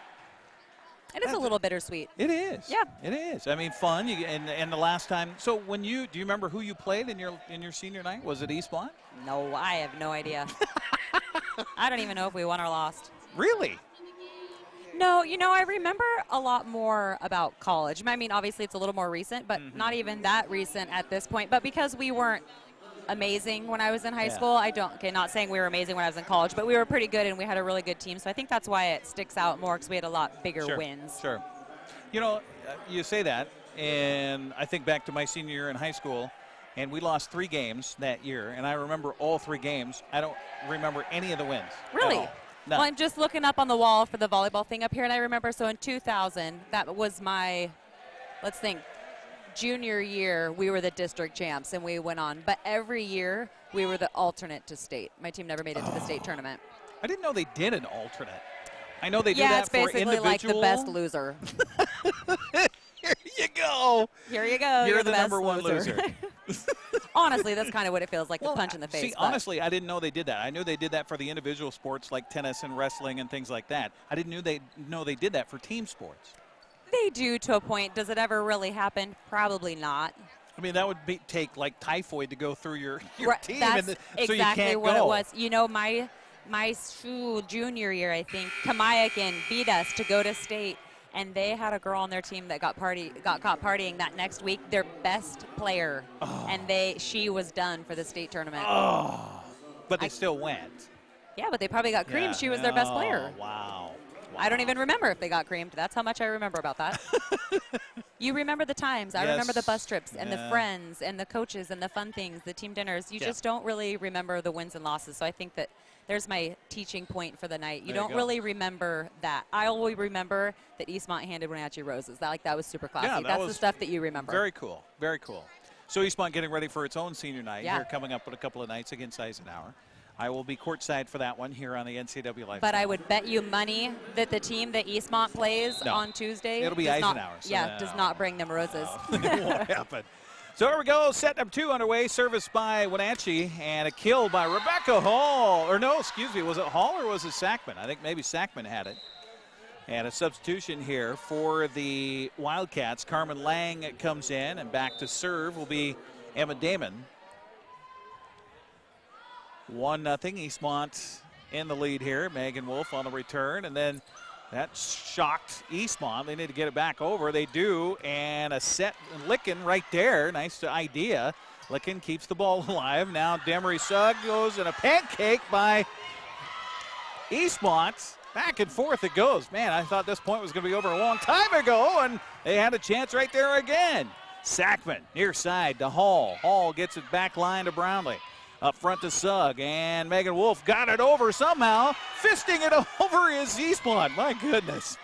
[SPEAKER 6] It is a little bittersweet.
[SPEAKER 2] It is.
[SPEAKER 6] Yeah.
[SPEAKER 2] It is. I mean, fun. And the last time. So do you remember who you played in your senior night? Was it Eastmont?
[SPEAKER 6] No, I have no idea. I don't even know if we won or lost.
[SPEAKER 2] Really?
[SPEAKER 6] No, I remember a lot more about college. I mean, obviously it's a little more recent, but not even that recent at this point. But because we weren't amazing when I was in high school, not saying we were amazing when I was in college, but we were pretty good and we had a really good team. So I think that's why it sticks out more, because we had a lot bigger wins.
[SPEAKER 2] Sure. You say that, and I think back to my senior year in high school, and we lost 3 games that year, and I remember all 3 games. I don't remember any of the wins.
[SPEAKER 6] Really?
[SPEAKER 2] No.
[SPEAKER 6] Well, I'm just looking up on the wall for the volleyball thing up here, and I remember, so in 2000, that was my, let's think, junior year, we were the district champs, and we went on. But every year, we were the alternate to state. My team never made it to the state tournament.
[SPEAKER 2] I didn't know they did an alternate. I know they do that for individual.
[SPEAKER 6] Yeah, it's basically like the best loser.
[SPEAKER 2] Here you go.
[SPEAKER 6] Here you go.
[SPEAKER 2] You're
[SPEAKER 6] the
[SPEAKER 2] best number 1 loser.
[SPEAKER 6] Honestly, that's kind of what it feels like, the punch in the face.
[SPEAKER 2] See, honestly, I didn't know they did that. I knew they did that for the individual sports like tennis and wrestling and things like that. I didn't know they did that for team sports.
[SPEAKER 6] They do to a point. Does it ever really happen? Probably not.
[SPEAKER 2] I mean, that would take like typhoid to go through your team.
[SPEAKER 6] That's
[SPEAKER 2] so
[SPEAKER 6] exactly
[SPEAKER 2] you can't
[SPEAKER 6] what
[SPEAKER 2] go.
[SPEAKER 6] it was. My junior year, I think, Kamayakin beat us to go to state. And they had a girl on their team that got caught partying that next week, their best player. Oh. And she was done for the state tournament.
[SPEAKER 2] Oh, but they still went.
[SPEAKER 6] Yeah, but they probably got creamed. Yeah. She was their best player.
[SPEAKER 2] Wow.
[SPEAKER 6] I don't even remember if they got creamed. That's how much I remember about that. You remember the times. I remember the bus trips and the friends and the coaches and the fun things, the team dinners. You just don't really remember the wins and losses. So I think that there's my teaching point for the night. You don't really remember that. I always remember that Eastmont handed Wenatchee roses. That was super classy.
[SPEAKER 2] Yeah,
[SPEAKER 6] that's the stuff that you remember.
[SPEAKER 2] Very cool. Very cool. So Eastmont getting ready for its own senior night here coming up in a couple of nights against Eisenhower. I will be courtside for that one here on the NCW Live.
[SPEAKER 6] But I would bet you money that the team that Eastmont plays on Tuesday
[SPEAKER 2] it'll be Eisenhower.
[SPEAKER 6] Does not bring them roses.
[SPEAKER 2] It won't happen. So here we go, set number 2 underway, service by Wenatchee, and a kill by Rebecca Hall. Or no, excuse me, was it Hall or was it Sackman? I think maybe Sackman had it. And a substitution here for the Wildcats. Carmen Lang comes in, and back to serve will be Emma Damon. 1-0 Eastmont in the lead here. Megan Wolf on the return, and then that shocked Eastmont. They need to get it back over. They do, and a set Licken right there. Nice idea. Licken keeps the ball alive. Now Demery Sugg goes, and a pancake by Eastmont. Back and forth it goes. Man, I thought this point was going to be over a long time ago, and they had a chance right there again. Sackman near side to Hall. Hall gets it back line to Brownlee. Up front to Sugg, and Megan Wolf got it over somehow. Fisting it over is Eastmont. My goodness.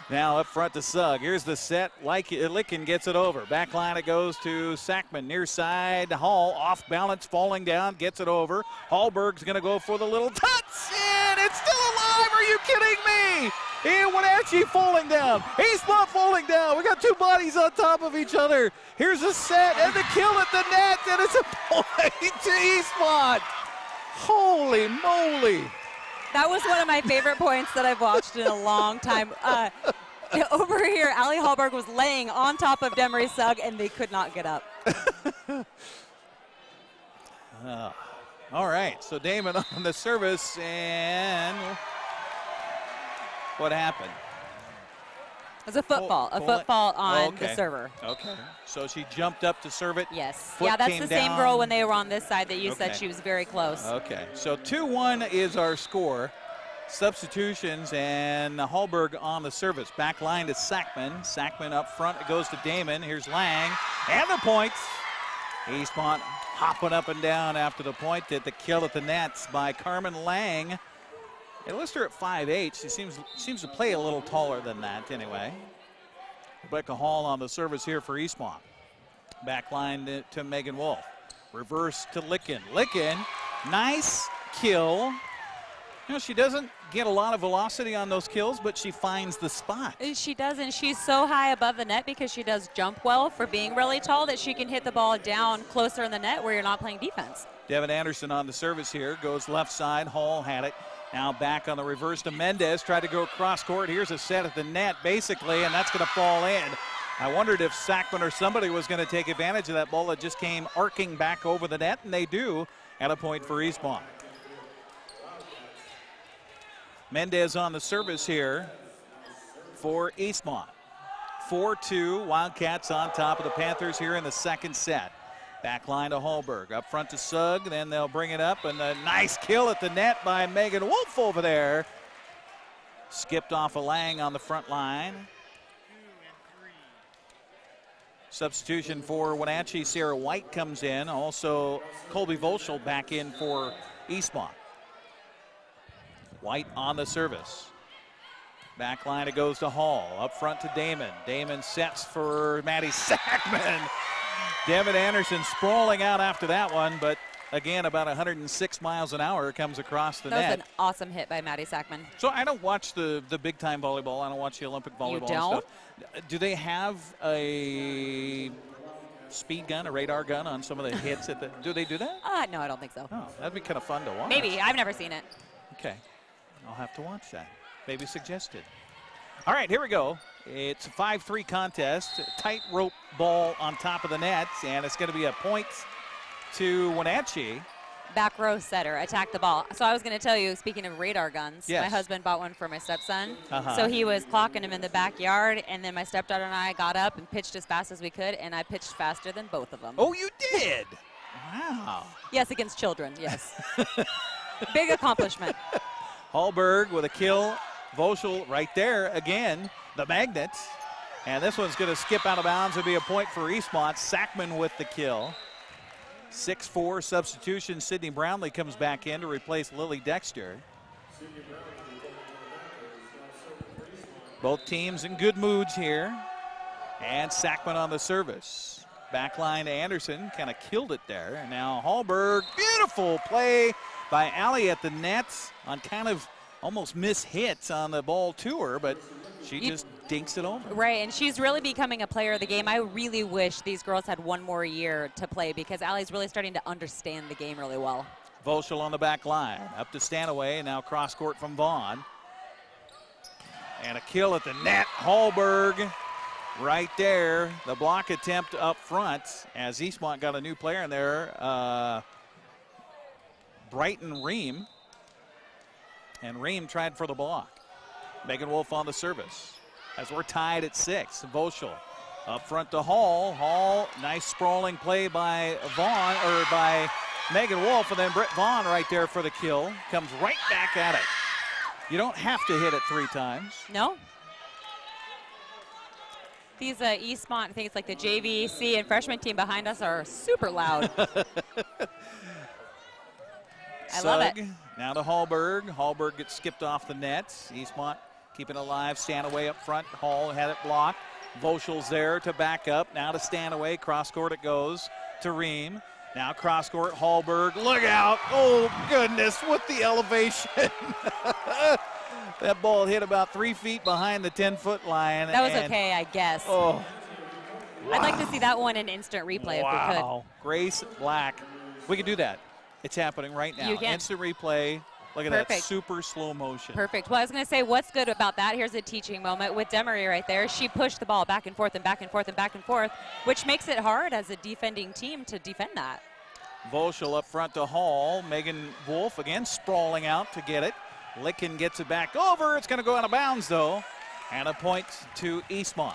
[SPEAKER 2] Now up front to Sugg. Here's the set. Licken gets it over. Back line it goes to Sackman. Near side to Hall. Off balance, falling down, gets it over. Hallberg's going to go for the little touch, and it's still alive. Are you kidding me? And Wenatchee falling down. Eastmont falling down. We got two bodies on top of each other. Here's a set and the kill at the net, and it's a point to Eastmont. Holy moly.
[SPEAKER 6] That was one of my favorite points that I've watched in a long time. Over here, Allie Hallberg was laying on top of Demery Sugg, and they could not get up.
[SPEAKER 2] All right, so Damon on the service, and what happened?
[SPEAKER 6] It was a football, on the server.
[SPEAKER 2] Okay, so she jumped up to serve it.
[SPEAKER 6] Yes.
[SPEAKER 2] Foot
[SPEAKER 6] yeah, that's
[SPEAKER 2] came
[SPEAKER 6] the same
[SPEAKER 2] down.
[SPEAKER 6] girl when they were on this side that you
[SPEAKER 2] Okay.
[SPEAKER 6] said she was very close.
[SPEAKER 2] Okay, so 2-1 is our score. Substitutions, and Hallberg on the service. Back line to Sackman. Sackman up front. It goes to Damon. Here's Lang. And the points. Eastmont hopping up and down after the point. At the kill at the nets by Carmen Lang. They list her at 5'8". She seems to play a little taller than that anyway. Rebecca Hall on the service here for Eastmont. Back line to Megan Wolf. Reverse to Licken. Licken, nice kill. You know, she doesn't get a lot of velocity on those kills, but she finds the spot.
[SPEAKER 6] She does, and she's so high above the net because she does jump well for being really tall that she can hit the ball down closer in the net where you're not playing defense.
[SPEAKER 2] Devin Anderson on the service here. Goes left side. Hall had it. Now back on the reverse to Mendez. Tried to go cross court. Here's a set at the net, basically, and that's going to fall in. I wondered if Sackman or somebody was going to take advantage of that ball that just came arcing back over the net, and they do at a point for Eastmont. Mendez on the service here for Eastmont. 4-2, Wildcats on top of the Panthers here in the second set. Back line to Hallberg, up front to Sugg, then they'll bring it up, and a nice kill at the net by Megan Wolf over there. Skipped off a Lang on the front line. Substitution for Wenatchee, Sarah White comes in. Also, Colby Volschel back in for Eastmont. White on the service. Back line, it goes to Hall. Up front to Damon. Damon sets for Maddie Sackman. Devin Anderson sprawling out after that one, but again, about 106 miles an hour comes across the net.
[SPEAKER 6] That was an awesome hit by Maddie Sackman.
[SPEAKER 2] So I don't watch the big-time volleyball. I don't watch the Olympic volleyball
[SPEAKER 6] You don't?
[SPEAKER 2] and stuff. Do they have a speed gun, a radar gun on some of the hits? Do they do that?
[SPEAKER 6] No, I don't think so.
[SPEAKER 2] Oh, that'd be kind of fun to watch.
[SPEAKER 6] Maybe. I've never seen it.
[SPEAKER 2] Okay. I'll have to watch that. Maybe suggested. All right, here we go. It's a 5-3 contest. Tightrope ball on top of the net, and it's going to be a point to Wenatchee.
[SPEAKER 6] Back row setter, attack the ball. So I was going to tell you, speaking of radar guns,
[SPEAKER 2] Yes.
[SPEAKER 6] my husband bought one for my stepson.
[SPEAKER 2] Uh-huh.
[SPEAKER 6] So he was clocking him in the backyard, and then my stepdaughter and I got up and pitched as fast as we could, and I pitched faster than both of them.
[SPEAKER 2] Oh, you did? Wow.
[SPEAKER 6] Yes, against children, yes. Big accomplishment.
[SPEAKER 2] Hallberg with a kill. Volschel right there again, the magnet. And this one's going to skip out of bounds and be a point for Eastmont. Sackman with the kill. 6-4 substitution. Sydney Brownlee comes back in to replace Lily Dexter. Both teams in good moods here. And Sackman on the service. Back line to Anderson, kind of killed it there. And now Hallberg, beautiful play by Allie at the net on kind of almost missed hits on the ball to her, but she just dinks it over.
[SPEAKER 6] Right, and she's really becoming a player of the game. I really wish these girls had one more year to play because Allie's really starting to understand the game really well.
[SPEAKER 2] Volschel on the back line, up to Stanaway, and now cross court from Vaughn. And a kill at the net, Hallberg right there. The block attempt up front as Eastmont got a new player in there, Brighton Ream. and Ream tried for the block. Megan Wolf on the service as we're tied at 6. Voschel up front to Hall. Hall, nice sprawling play by by Megan Wolf, and then Britt Vaughn right there for the kill. Comes right back at it. You don't have to hit it 3 times.
[SPEAKER 6] No. These Eastmont things like the JVC and freshman team behind us are super loud. I love it.
[SPEAKER 2] Now to Hallberg. Hallberg gets skipped off the net. Eastmont keeping it alive. Stanaway up front. Hall had it blocked. Voschel's there to back up. Now to Stanaway. Cross court it goes to Ream. Now cross court. Hallberg. Look out. Oh, goodness. With the elevation. That ball hit about 3 feet behind the 10-foot line.
[SPEAKER 6] That was okay, I guess.
[SPEAKER 2] Oh. Wow.
[SPEAKER 6] I'd like to see that one in instant replay if we could.
[SPEAKER 2] Grace Black. We can do that. It's happening right now.
[SPEAKER 6] You can.
[SPEAKER 2] Instant replay. Look at that super slow motion.
[SPEAKER 6] Perfect. Well, I was going to say, what's good about that? Here's a teaching moment with Demery right there. She pushed the ball back and forth and back and forth and back and forth, which makes it hard as a defending team to defend that.
[SPEAKER 2] Voschel up front to Hall. Megan Wolf again sprawling out to get it. Licken gets it back over. It's going to go out of bounds, though. And a point to Eastmont.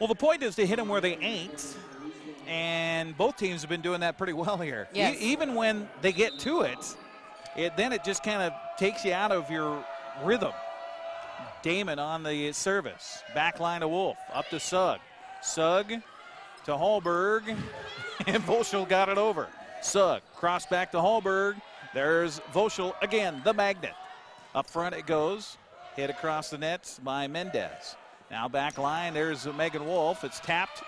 [SPEAKER 2] Well, the point is to hit them where they ain't. And both teams have been doing that pretty well here.
[SPEAKER 6] Yes.
[SPEAKER 2] Even when they get to it, then it just kind of takes you out of your rhythm. Damon on the service. Back line to Wolf. Up to Sugg. Sugg to Hallberg. And Voschel got it over. Sugg cross back to Hallberg. There's Voschel again, the magnet. Up front it goes. Hit across the net by Mendez. Now back line, there's Megan Wolf. It's tapped,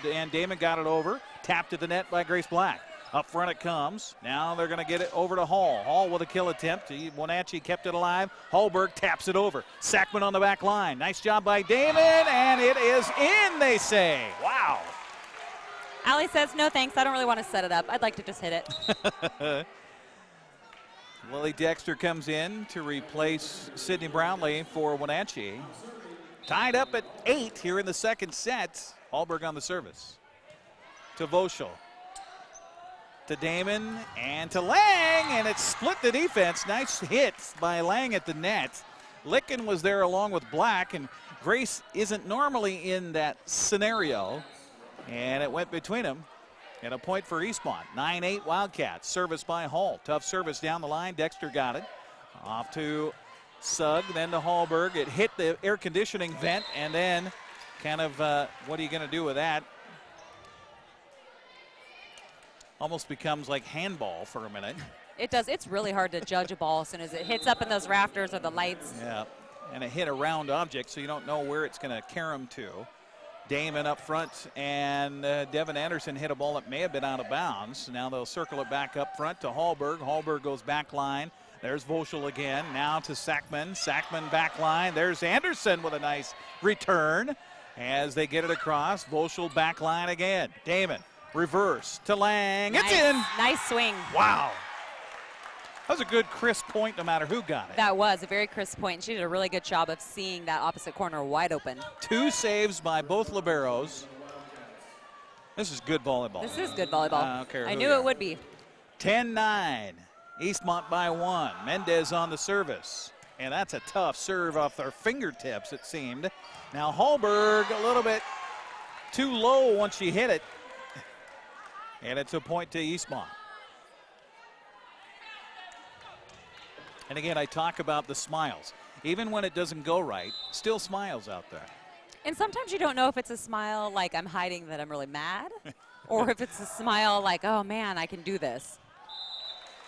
[SPEAKER 2] and Damon got it over. Tapped to the net by Grace Black. Up front it comes. Now they're going to get it over to Hall. Hall with a kill attempt. Wenatchee kept it alive. Hallberg taps it over. Sackman on the back line. Nice job by Damon, and it is in, they say. Wow.
[SPEAKER 6] Allie says, no thanks, I don't really want to set it up. I'd like to just hit it.
[SPEAKER 2] Lily Dexter comes in to replace Sydney Brownlee for Wenatchee. Tied up at 8 here in the second set. Hallberg on the service. To Voschel. To Damon and to Lang, and it split the defense. Nice hit by Lang at the net. Licken was there along with Black, and Grace isn't normally in that scenario. And it went between them. And a point for Eastmont. 9-8 Wildcats. Service by Hall. Tough service down the line. Dexter got it. Off to Sugg, then to Hallberg. It hit the air conditioning vent, and then kind of what are you going to do with that? Almost becomes like handball for a minute.
[SPEAKER 6] It does. It's really hard to judge a ball as soon as it hits up in those rafters or the lights.
[SPEAKER 2] Yeah, and it hit a round object, so you don't know where it's going to carry them to. Damon up front, and Devin Anderson hit a ball that may have been out of bounds. Now they'll circle it back up front to Hallberg. Hallberg goes back line. There's Voschel again. Now to Sackman. Sackman back line. There's Anderson with a nice return as they get it across. Voschel back line again. Damon reverse to Lang.
[SPEAKER 6] Nice.
[SPEAKER 2] It's in.
[SPEAKER 6] Nice swing.
[SPEAKER 2] Wow. That was a good crisp point no matter who got it.
[SPEAKER 6] That was a very crisp point. She did a really good job of seeing that opposite corner wide open. 2
[SPEAKER 2] saves by both liberos. This is good volleyball.
[SPEAKER 6] This is good volleyball. I knew it would be.
[SPEAKER 2] 10-9. Eastmont by 1. Mendez on the service. And that's a tough serve off their fingertips, it seemed. Now Hallberg a little bit too low once she hit it. And it's a point to Eastmont. And again, I talk about the smiles. Even when it doesn't go right, still smiles out there.
[SPEAKER 6] And sometimes you don't know if it's a smile like I'm hiding that I'm really mad, or if it's a smile like, oh man, I can do this.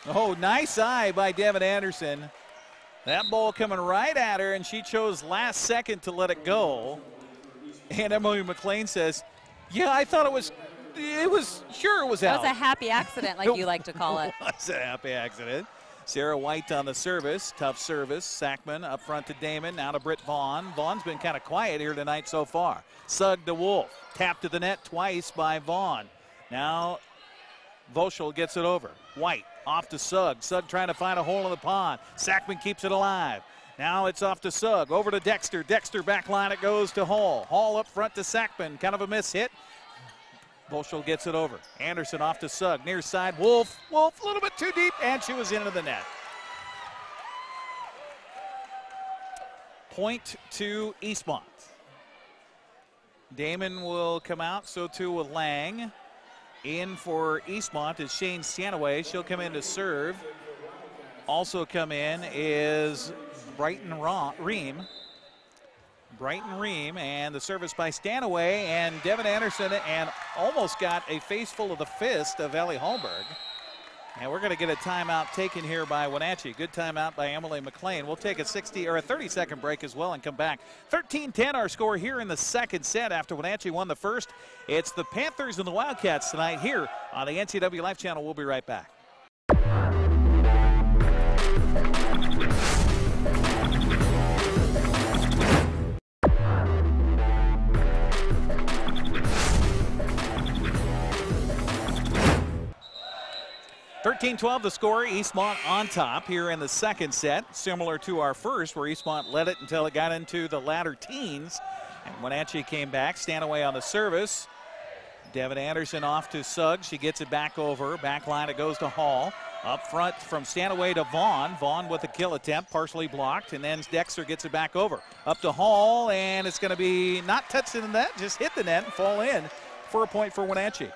[SPEAKER 2] Oh, nice eye by Devin Anderson. That ball coming right at her, and she chose last second to let it go. And Emily McLean says, yeah, I thought it was out.
[SPEAKER 6] It was a happy accident, like you like to call it.
[SPEAKER 2] It was a happy accident. Sarah White on the service. Tough service. Sackman up front to Damon. Now to Britt Vaughn. Vaughn's been kind of quiet here tonight so far. Sugg to Wolf. Tap to the net twice by Vaughn. Now Voschel gets it over. White off to Sugg. Sugg trying to find a hole in the pond. Sackman keeps it alive. Now it's off to Sugg. Over to Dexter. Dexter back line. It goes to Hall. Hall up front to Sackman. Kind of a miss hit. Volschel gets it over. Anderson off to Sugg. Near side. Wolf. Wolf a little bit too deep, and she was into the net. Point to Eastmont. Damon will come out, so too will Lang. In for Eastmont is Shane Stanaway. She'll come in to serve. Also come in is Brighton Ream. Brighton Ream, and the service by Stanaway and Devin Anderson, and almost got a face full of the fist of Ellie Holmberg. And we're going to get a timeout taken here by Wenatchee. Good timeout by Emily McLean. We'll take a 30-second break as well and come back. 13-10 our score here in the second set after Wenatchee won the first. It's the Panthers and the Wildcats tonight here on the NCW Live Channel. We'll be right back. (13-12) the score. Eastmont on top here in the second set, similar to our first, where Eastmont led it until it got into the latter teens. And Wenatchee came back. Stanaway on the service. Devin Anderson off to Sugg. She gets it back over. Back line, it goes to Hall. Up front from Stanaway to Vaughn. Vaughn with a kill attempt, partially blocked, and then Dexter gets it back over. Up to Hall, and it's going to be not touching the net, just hit the net and fall in for a point for Wenatchee.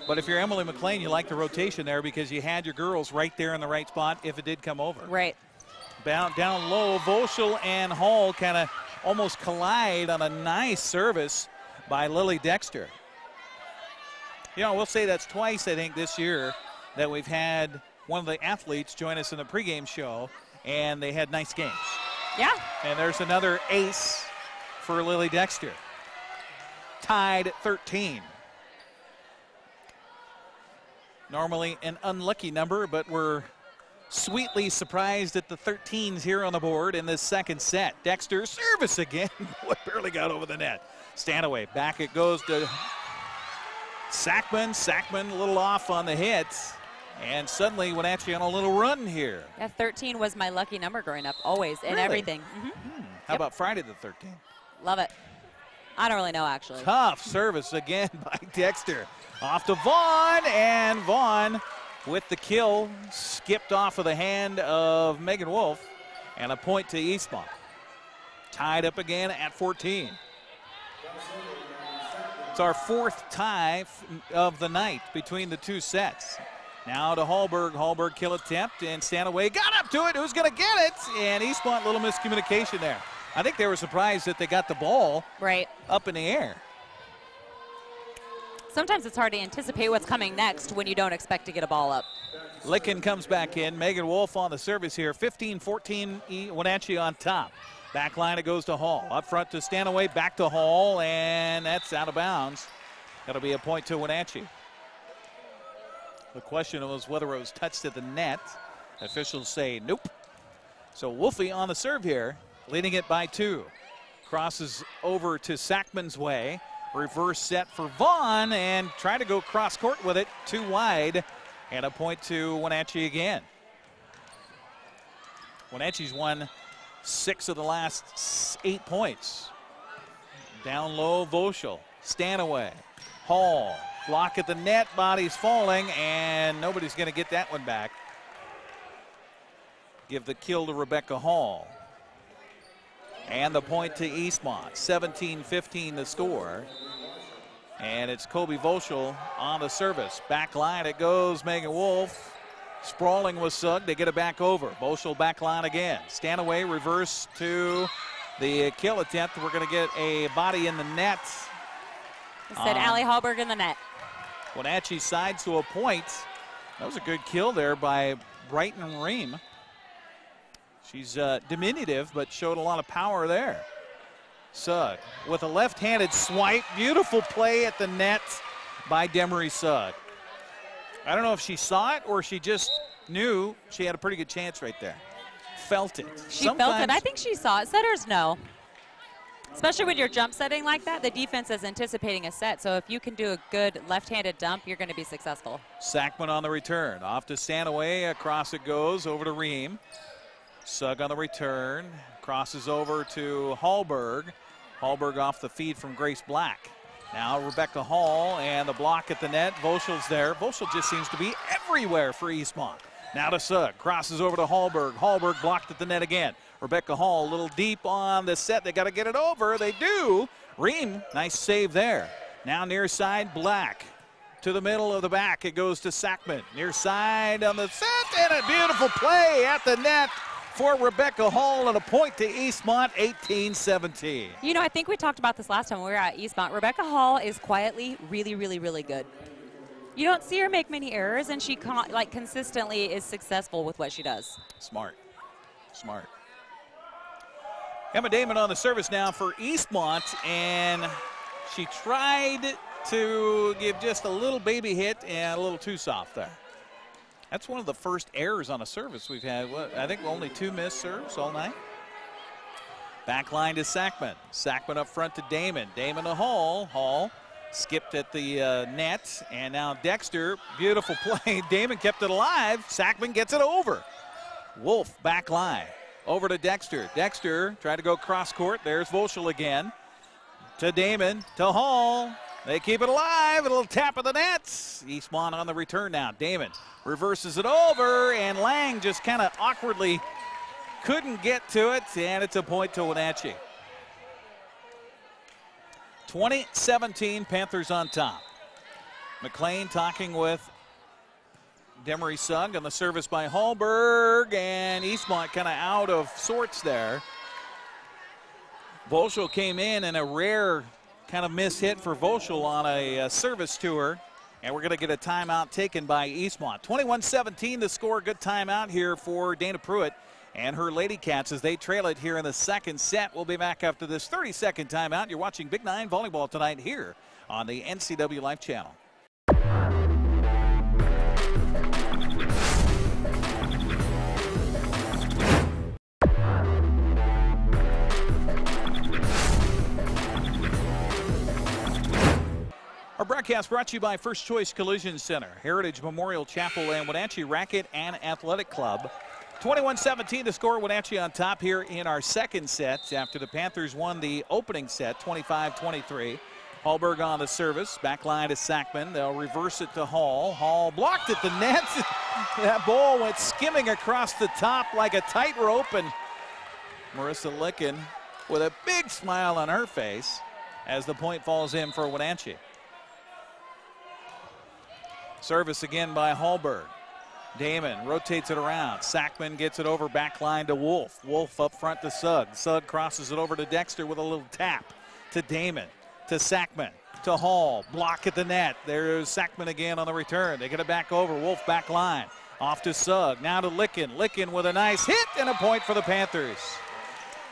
[SPEAKER 2] But if you're Emily McLean, you like the rotation there because you had your girls right there in the right spot if it did come over.
[SPEAKER 6] Right.
[SPEAKER 2] Down low, Volschel and Hall kind of almost collide on a nice service by Lily Dexter. You know, we'll say that's twice, I think, this year that we've had one of the athletes join us in the pregame show, and they had nice games.
[SPEAKER 6] Yeah.
[SPEAKER 2] And there's another ace for Lily Dexter. Tied at 13. Normally an unlucky number, but we're sweetly surprised at the 13s here on the board in this second set. Dexter, service again. Boy, barely got over the net. Stanaway, back it goes to Sackman. Sackman a little off on the hit. And suddenly Wenatchee on a little run here.
[SPEAKER 6] Yeah, 13 was my lucky number growing up, always, in
[SPEAKER 2] Really?
[SPEAKER 6] Everything.
[SPEAKER 2] How about Friday the 13th?
[SPEAKER 6] Love it. I don't really know, actually.
[SPEAKER 2] Tough service again by Dexter. Off to Vaughn, and Vaughn with the kill, skipped off of the hand of Megan Wolf, and a point to Eastmont. Tied up again at 14. It's our fourth tie of the night between the two sets. Now to Hallberg. Hallberg kill attempt, and Stanaway got up to it. Who's going to get it? And Eastmont, little miscommunication there. I think they were surprised that they got the ball
[SPEAKER 6] right
[SPEAKER 2] up in the air.
[SPEAKER 6] Sometimes it's hard to anticipate what's coming next when you don't expect to get a ball up.
[SPEAKER 2] Licken comes back in. Megan Wolf on the service here. 15-14 Wenatchee on top. Back line, it goes to Hall. Up front to Stanaway, back to Hall, and that's out of bounds. That'll be a point to Wenatchee. The question was whether it was touched at the net. Officials say nope. So Wolfie on the serve here, leading it by 2. Crosses over to Sackman's way. Reverse set for Vaughn, and try to go cross court with it, too wide, and a point to Wenatchee again. Wenatchee's won 6 of the last 8 points. Down low, Volschel, Stanaway, Hall, block at the net, body's falling, and nobody's going to get that one back. Give the kill to Rebecca Hall. And the point to Eastmont. 17-15 the score. And it's Kobe Volschel on the service. Back line it goes. Megan Wolf. Sprawling with Sugg. They get it back over. Volschel back line again. Stanaway reverse to the kill attempt. We're going to get a body in the net.
[SPEAKER 6] It said Allie Hallberg in the net.
[SPEAKER 2] Wenatchee side to a point. That was a good kill there by Brighton Ream. She's diminutive, but showed a lot of power there. Sugg with a left-handed swipe. Beautiful play at the net by Demery Sugg. I don't know if she saw it or she just knew she had a pretty good chance right there. Felt it.
[SPEAKER 6] She felt it. I think she saw it. Setters know. Especially when you're jump setting like that, the defense is anticipating a set. So if you can do a good left-handed dump, you're going to be successful.
[SPEAKER 2] Sackman on the return. Off to Stanaway. Across it goes over to Ream. Sugg on the return, crosses over to Hallberg, Hallberg off the feed from Grace Black. Now Rebecca Hall and the block at the net. Voschel's there. Voschel just seems to be everywhere for Eastmont. Now to Sugg. Crosses over to Hallberg. Hallberg blocked at the net again. Rebecca Hall a little deep on the set. They got to get it over. They do. Ream, nice save there. Now near side, Black. To the middle of the back, it goes to Sackman. Near side on the set, and a beautiful play at the net for Rebecca Hall, and a point to Eastmont, 18-17.
[SPEAKER 6] You know, I think we talked about this last time when we were at Eastmont. Rebecca Hall is quietly really, really, really good. You don't see her make many errors, and she consistently is successful with what she does.
[SPEAKER 2] Smart. Smart. Emma Damon on the service now for Eastmont, and she tried to give just a little baby hit and a little too soft there. That's one of the first errors on a service we've had. I think only 2 missed serves all night. Back line to Sackman. Sackman up front to Damon. Damon to Hall. Hall skipped at the net, and now Dexter. Beautiful play. Damon kept it alive. Sackman gets it over. Wolf back line. Over to Dexter. Dexter tried to go cross court. There's Voschel again. To Damon. To Hall. They keep it alive. A little tap of the nets. Eastmont on the return now. Damon reverses it over, and Lang just kind of awkwardly couldn't get to it, and it's a point to Wenatchee. 20-17, Panthers on top. McLean talking with Demery Sugg on the service by Hallberg, and Eastmont kind of out of sorts there. Voschel came in a rare kind of miss hit for Voschel on a service tour, and we're going to get a timeout taken by Eastmont. 21-17 the score. Good timeout here for Dana Pruitt and her Lady Cats as they trail it here in the second set. We'll be back after this 30-second timeout. You're watching Big 9 Volleyball tonight here on the NCW Live Channel. Our broadcast brought to you by First Choice Collision Center, Heritage Memorial Chapel, and Wenatchee Racket and Athletic Club. 21-17 the score. Wenatchee on top here in our second set after the Panthers won the opening set 25-23. Hallberg on the service. Back line to Sackman. They'll reverse it to Hall. Hall blocked at the net. That ball went skimming across the top like a tightrope, and Marissa Licken with a big smile on her face as the point falls in for Wenatchee. Service again by Hallberg. Damon rotates it around. Sackman gets it over back line to Wolf. Wolf up front to Sugg. Sugg crosses it over to Dexter with a little tap. To Damon. To Sackman. To Hall. Block at the net. There's Sackman again on the return. They get it back over. Wolf back line. Off to Sugg. Now to Licken. Licken with a nice hit and a point for the Panthers.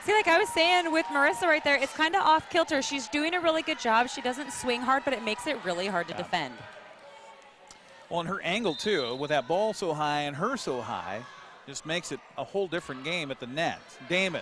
[SPEAKER 6] See, like I was saying with Marissa right there, it's kind of off kilter. She's doing a really good job. She doesn't swing hard, but it makes it really hard to defend.
[SPEAKER 2] Well, and her angle, too, with that ball so high and her so high, just makes it a whole different game at the net. Damon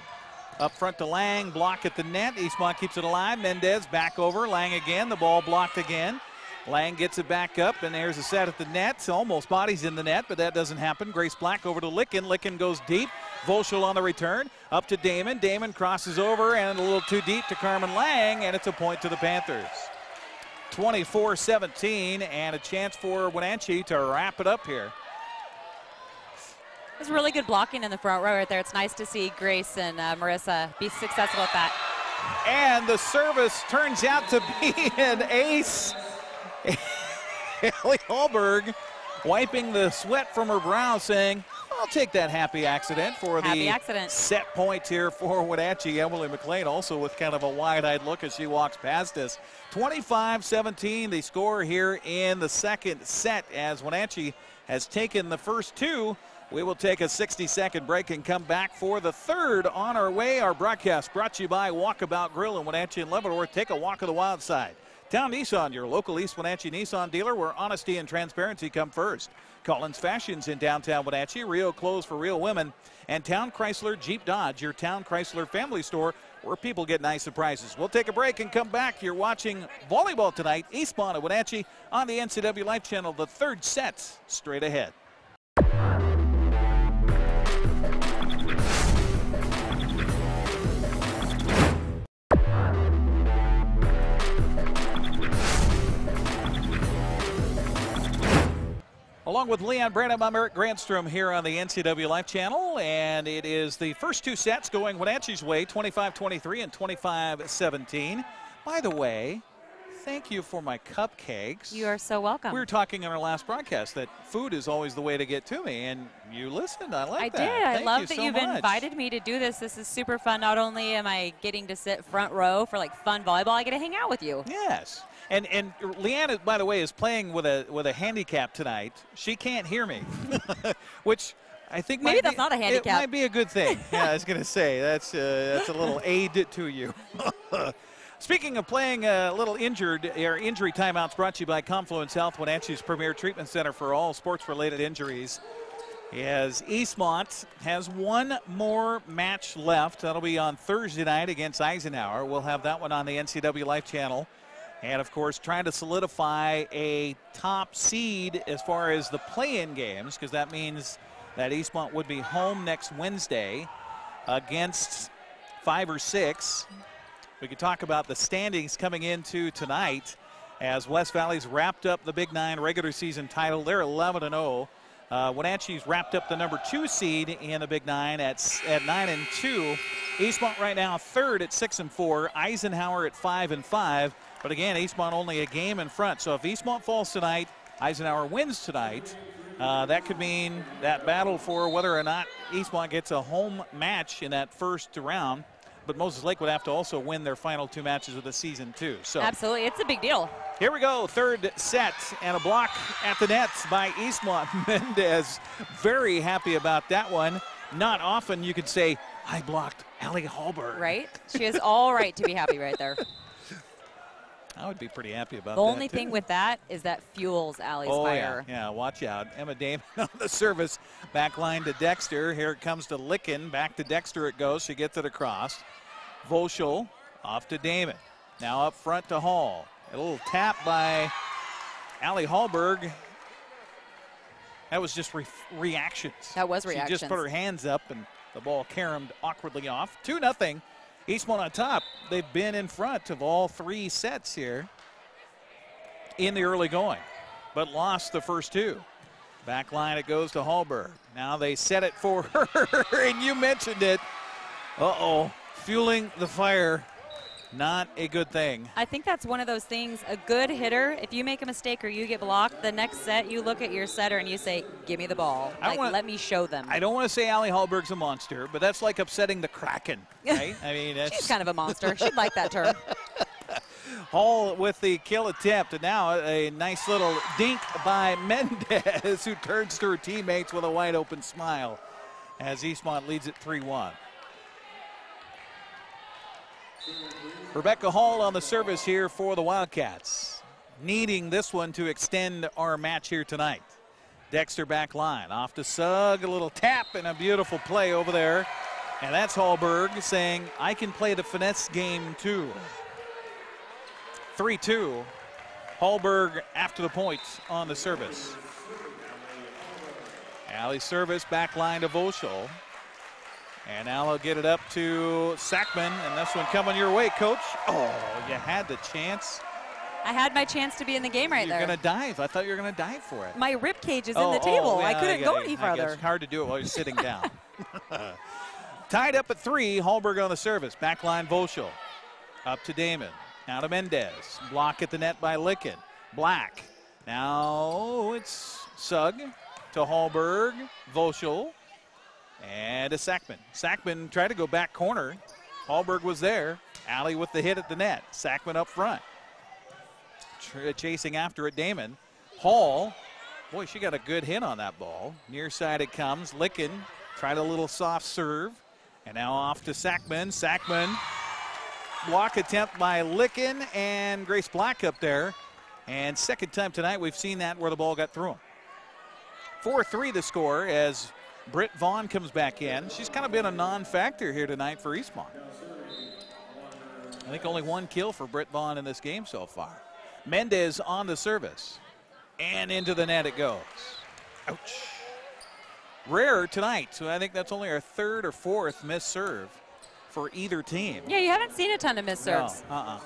[SPEAKER 2] up front to Lang, block at the net. Eastmont keeps it alive. Mendez back over. Lang again. The ball blocked again. Lang gets it back up, and there's a set at the net. Almost bodies in the net, but that doesn't happen. Grace Black over to Licken. Licken goes deep. Voschel on the return. Up to Damon. Damon crosses over, and a little too deep to Carmen Lang, and it's a point to the Panthers. 24-17, and a chance for Wenatchee to wrap it up here.
[SPEAKER 6] There's really good blocking in the front row right there. It's nice to see Grace and Marissa be successful at that.
[SPEAKER 2] And the service turns out to be an ace. Ellie Hallberg wiping the sweat from her brow, saying, I'll take that happy accident for the set point here for Wenatchee. Emily McLean also with kind of a wide-eyed look as she walks past us. 25-17 the score here in the second set as Wenatchee has taken the first two. We will take a 60-second break and come back for the third on our way. Our broadcast brought to you by Walkabout Grill in Wenatchee and Leavenworth. Take a walk of the wild side. Town Nissan, your local East Wenatchee Nissan dealer where honesty and transparency come first. Collins Fashions in downtown Wenatchee, real clothes for real women. And Town Chrysler Jeep Dodge, your Town Chrysler family store where people get nice surprises. We'll take a break and come back. You're watching volleyball tonight, Eastmont and Wenatchee on the NCW Live Channel. The third set straight ahead. Along with Leon Branham, I'm Eric Grandstrom here on the NCW Life Channel, and it is the first two sets going Wenatchee's way, 25-23 and 25-17. By the way, thank you for my cupcakes.
[SPEAKER 6] You are so welcome.
[SPEAKER 2] We were talking in our last broadcast that food is always the way to get to me, and you listened. I like that.
[SPEAKER 6] I did. I love that
[SPEAKER 2] so
[SPEAKER 6] you've
[SPEAKER 2] much.
[SPEAKER 6] invited me to do this. This is super fun. Not only am I getting to sit front row for like fun volleyball, I get to hang out with you.
[SPEAKER 2] Yes. And Leanne, by the way, is playing with a handicap tonight. She can't hear me, which I think
[SPEAKER 6] maybe that's not a handicap.
[SPEAKER 2] It might be a good thing. Yeah, I was going to say that's a little aid to you. Speaking of playing a little injury timeouts brought to you by Confluence Health, Wenatchee's premier treatment center for all sports-related injuries. As Eastmont has one more match left. That'll be on Thursday night against Eisenhower. We'll have that one on the NCW Life Channel. And, of course, trying to solidify a top seed as far as the play-in games, because that means that Eastmont would be home next Wednesday against 5 or 6. We could talk about the standings coming into tonight as West Valley's wrapped up the Big 9 regular season title. They're 11-0. Wenatchee's wrapped up the number 2 seed in the Big 9 at 9-2. Eastmont right now third at 6-4. Eisenhower at 5-5. But again, Eastmont only a game in front. So if Eastmont falls tonight, Eisenhower wins tonight. That could mean that battle for whether or not Eastmont gets a home match in that first round. But Moses Lake would have to also win their final 2 matches of the season too. So
[SPEAKER 6] absolutely, it's a big deal.
[SPEAKER 2] Here we go, third set, and a block at the nets by Eastmont. Mendez very happy about that one. Not often you could say, I blocked Allie Hallberg.
[SPEAKER 6] Right? She has all right to be happy right there.
[SPEAKER 2] I would be pretty happy about
[SPEAKER 6] the
[SPEAKER 2] that.
[SPEAKER 6] The only thing with that is that fuels Allie's fire.
[SPEAKER 2] Yeah, watch out. Emma Damon on the service. Back line to Dexter. Here it comes to Licken. Back to Dexter it goes. She gets it across. Volschel off to Damon. Now up front to Hall. A little tap by Allie Hallberg. That was just reactions.
[SPEAKER 6] That was reactions.
[SPEAKER 2] She just put her hands up and the ball caromed awkwardly off. 2-0. Eastmont on top. They've been in front of all 3 sets here in the early going, but lost the first 2. Back line it goes to Hallberg. Now they set it for her, and you mentioned it. Uh-oh, fueling the fire. Not a good thing.
[SPEAKER 6] I think that's one of those things, a good hitter, if you make a mistake or you get blocked, the next set you look at your setter and you say, give me the ball. Let me show them.
[SPEAKER 2] I don't want to say Allie Hallberg's a monster, but that's like upsetting the Kraken, right? I mean,
[SPEAKER 6] she's kind of a monster. She'd like that term.
[SPEAKER 2] Hall with the kill attempt, and now a nice little dink by Mendez, who turns to her teammates with a wide open smile as Eastmont leads it 3-1. Rebecca Hall on the service here for the Wildcats, needing this one to extend our match here tonight. Dexter back line, off to Sugg, a little tap and a beautiful play over there. And that's Hallberg saying, I can play the finesse game too. 3-2, Hallberg after the points on the service. Allie's service, back line to Volschel. And now they'll get it up to Sackman, and this one coming your way, Coach. Oh, you had the chance.
[SPEAKER 6] I had my chance to be in the game there.
[SPEAKER 2] You're going to dive. I thought you were going to dive for it.
[SPEAKER 6] My rib cage is in the table.
[SPEAKER 2] Yeah,
[SPEAKER 6] I couldn't go any farther.
[SPEAKER 2] It's hard to do it while you're sitting down. Tied up at 3, Hallberg on the service. Back line, Volschel. Up to Damon. Now to Mendez. Block at the net by Licken. Black. Now it's Sugg to Hallberg. Volschel. And to Sackman. Sackman tried to go back corner. Hallberg was there. Allie with the hit at the net. Sackman up front. Chasing after it, Damon. Hall. Boy, she got a good hit on that ball. Near side it comes. Licken tried a little soft serve. And now off to Sackman. Sackman. Block attempt by Licken and Grace Black up there. And second time tonight we've seen that where the ball got through him. 4-3 the score as Britt Vaughn comes back in. She's kind of been a non-factor here tonight for Eastmont. I think only 1 kill for Britt Vaughn in this game so far. Mendez on the service. And into the net it goes. Ouch. Rare tonight, so I think that's only our 3rd or 4th missed serve for either team.
[SPEAKER 6] Yeah, you haven't seen a ton of missed serves.
[SPEAKER 2] No,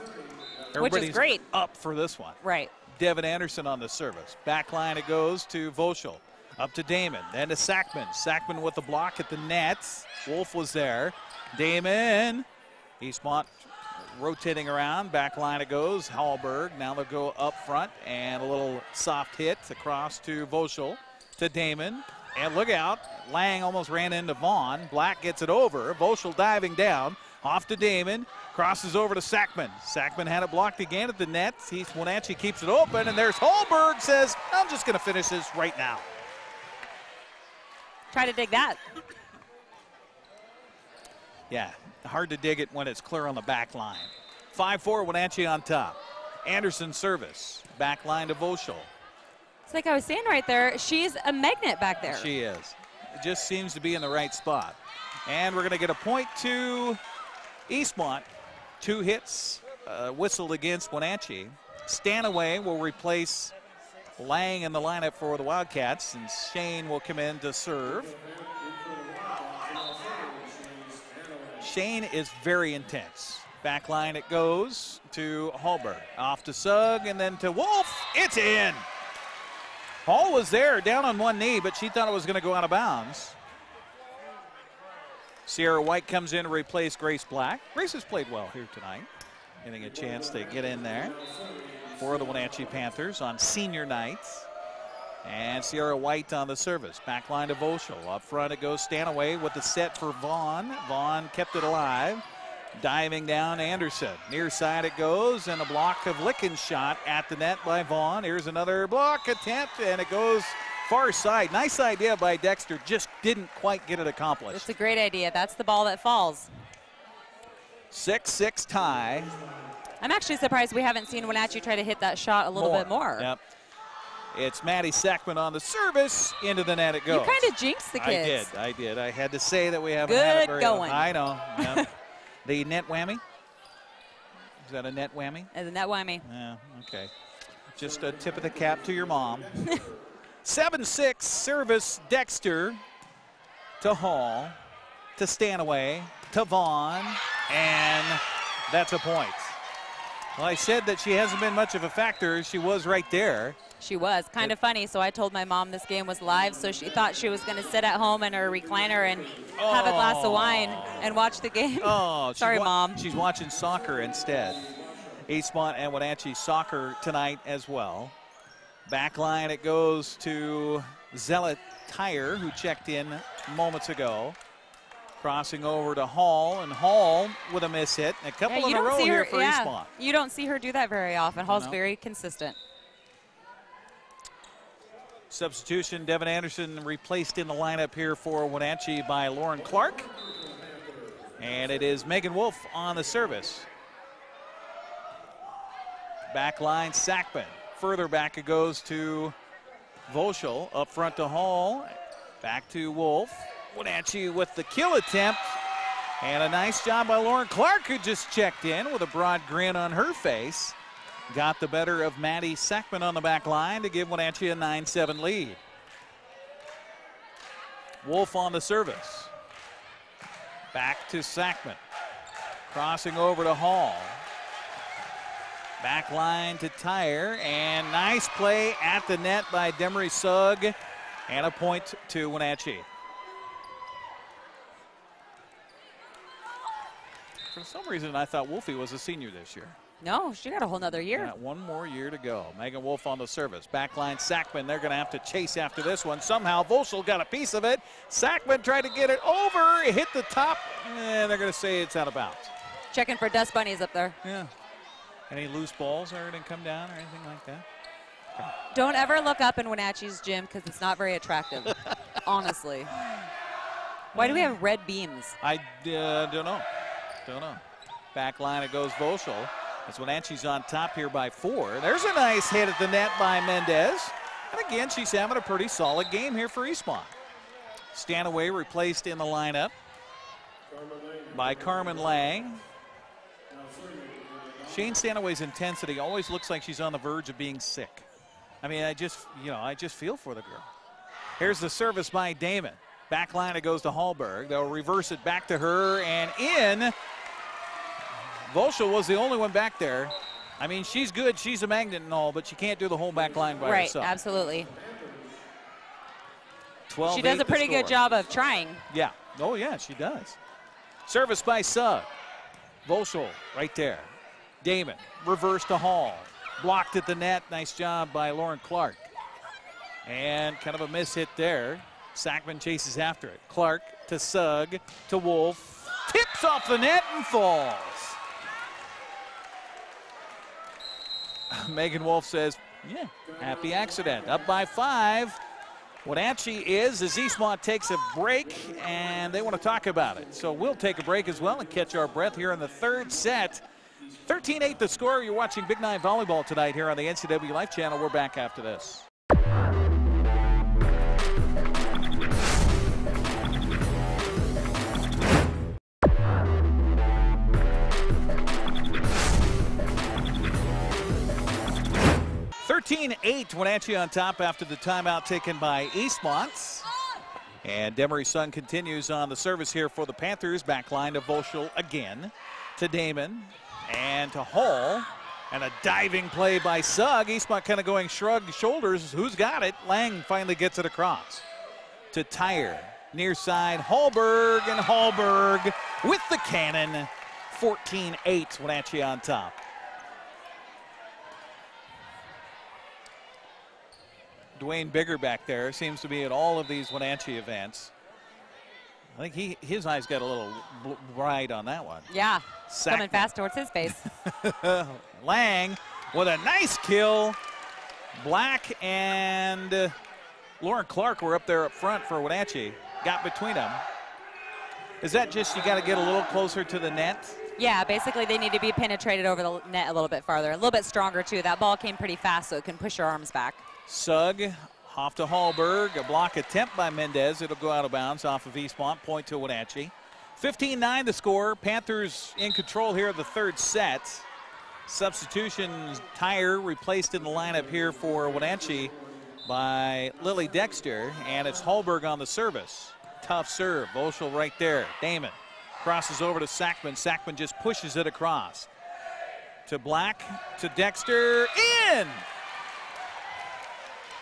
[SPEAKER 6] which is great.
[SPEAKER 2] Up for this one.
[SPEAKER 6] Right.
[SPEAKER 2] Devin Anderson on the service. Back line it goes to Voschel. Up to Damon, then to Sackman. Sackman with the block at the net. Wolf was there. Damon. Eastmont rotating around. Back line it goes. Hallberg. Now they'll go up front. And a little soft hit across to Voschel. To Damon. And look out. Lang almost ran into Vaughn. Black gets it over. Voschel diving down. Off to Damon. Crosses over to Sackman. Sackman had it blocked again at the net. Wenatchee keeps it open. And there's Hallberg says, I'm just going to finish this right now.
[SPEAKER 6] Try to dig that.
[SPEAKER 2] Yeah, hard to dig it when it's clear on the back line. 5-4, Wenatchee on top. Anderson service. Back line to Voschel.
[SPEAKER 6] It's like I was saying right there, she's a magnet back there.
[SPEAKER 2] She is. It just seems to be in the right spot. And we're going to get a point to Eastmont. 2 hits whistled against Wenatchee. Stanaway will replace Lang in the lineup for the Wildcats, and Shane will come in to serve. Shane is very intense. Back line it goes to Hallberg. Off to Sugg and then to Wolf. It's in. Hall was there down on one knee, but she thought it was going to go out of bounds. Sierra White comes in to replace Grace Black. Grace has played well here tonight, getting a chance to get in there for the Wenatchee Panthers on senior nights. And Sierra White on the service. Back line to Voschel. Up front it goes Stanaway with the set for Vaughn. Vaughn kept it alive. Diving down Anderson. Near side it goes, and a block of Licken's shot at the net by Vaughn. Here's another block attempt, and it goes far side. Nice idea by Dexter, just didn't quite get it accomplished.
[SPEAKER 6] It's a great idea. That's the ball that falls.
[SPEAKER 2] 6-6 tie.
[SPEAKER 6] I'm actually surprised we haven't seen Wenatchee try to hit that shot a little bit more.
[SPEAKER 2] Yep. It's Maddie Sackman on the service. Into the net it goes.
[SPEAKER 6] You kind of jinxed the kids.
[SPEAKER 2] I did. I had to say that we haven't had it very
[SPEAKER 6] going.
[SPEAKER 2] often. I know. Yep. The net whammy? Is that a net whammy?
[SPEAKER 6] As a net whammy.
[SPEAKER 2] Yeah, okay. Just a tip of the cap to your mom. 7-6 service Dexter to Hall, to Stanaway, to Vaughn, and that's a point. Well, I said that she hasn't been much of a factor. She was right there.
[SPEAKER 6] She was. Kind of funny. So I told my mom this game was live, so she thought she was going to sit at home in her recliner and have a glass of wine and watch the game.
[SPEAKER 2] Oh,
[SPEAKER 6] sorry, Mom.
[SPEAKER 2] She's watching soccer instead. Eastmont and Wenatchee soccer tonight as well. Back line it goes to Zella Tyer, who checked in moments ago. Crossing over to Hall, and Hall with a miss hit. A couple in a row here for Eastmont.
[SPEAKER 6] You don't see her do that very often. Hall's very consistent.
[SPEAKER 2] Substitution, Devin Anderson replaced in the lineup here for Wenatchee by Lauren Clark. And it is Megan Wolf on the service. Back line, Sackman. Further back it goes to Voschel. Up front to Hall. Back to Wolf. Wenatchee with the kill attempt. And a nice job by Lauren Clark, who just checked in with a broad grin on her face. Got the better of Maddie Sackman on the back line to give Wenatchee a 9-7 lead. Wolf on the service. Back to Sackman. Crossing over to Hall. Back line to Tyer, and nice play at the net by Demery Sugg, and a point to Wenatchee. For some reason, I thought Wolfie was a senior this year.
[SPEAKER 6] No, she got a whole nother year.
[SPEAKER 2] Got one more year to go. Megan Wolf on the service. Backline Sackman, they're going to have to chase after this one. Somehow Voschel got a piece of it. Sackman tried to get it over. It hit the top, and they're going to say it's out of bounds.
[SPEAKER 6] Checking for dust bunnies up there.
[SPEAKER 2] Yeah. Any loose balls or anything come down or anything like that? Okay.
[SPEAKER 6] Don't ever look up in Wenatchee's gym because it's not very attractive, honestly. Why do we have red beams?
[SPEAKER 2] I don't know. Don't know. Back line it goes Voschel. As Wenatchee's on top here by 4. There's a nice hit at the net by Mendez. And again, she's having a pretty solid game here for Eastmont. Stanaway replaced in the lineup by Carmen Lang. Shane Stanaway's intensity always looks like she's on the verge of being sick. I mean, I just feel for the girl. Here's the service by Damon. Back line it goes to Hallberg. They'll reverse it back to her and in. Voschel was the only one back there. I mean, she's good. She's a magnet and all, but she can't do the whole back line by herself.
[SPEAKER 6] Right, absolutely.
[SPEAKER 2] 12-8
[SPEAKER 6] she does a pretty good job of trying.
[SPEAKER 2] Yeah. Oh, yeah, she does. Service by Sugg. Volschel right there. Damon, reverse to Hall. Blocked at the net. Nice job by Lauren Clark. And kind of a miss hit there. Sackman chases after it. Clark to Sugg to Wolf. Tips off the net and falls. Megan Wolf says, yeah, happy accident. Up by 5. Wenatchee is as Eastmont takes a break, and they want to talk about it. So we'll take a break as well and catch our breath here in the third set. 13-8 the score. You're watching Big 9 Volleyball tonight here on the NCW Life Channel. We're back after this. Wenatchee on top after the timeout taken by Eastmont. And Demery Sun continues on the service here for the Panthers. Back line to Volschel again. To Damon and to Hall. And a diving play by Sugg. Eastmont kind of going shrug shoulders. Who's got it? Lang finally gets it across. To Tyre. Near side. Hallberg, and Hallberg with the cannon. 14-8. Wenatchee on top. Dwayne Bigger back there seems to be at all of these Wenatchee events. I think his eyes got a little bright on that one.
[SPEAKER 6] Yeah, coming fast towards his face.
[SPEAKER 2] Lang with a nice kill. Black and Lauren Clark were up there up front for Wenatchee. Got between them. Is that just you got to get a little closer to the net?
[SPEAKER 6] Yeah, basically they need to be penetrated over the net a little bit farther. A little bit stronger too. That ball came pretty fast so it can push your arms back.
[SPEAKER 2] Sugg off to Hallberg. A block attempt by Mendez. It'll go out of bounds off of Eastmont. Point to Wenatchee. 15-9 the score. Panthers in control here of the third set. Substitutions, Tyre replaced in the lineup here for Wenatchee by Lily Dexter. And it's Hallberg on the service. Tough serve. Volschel right there. Damon crosses over to Sackman. Sackman just pushes it across. To Black. To Dexter. In!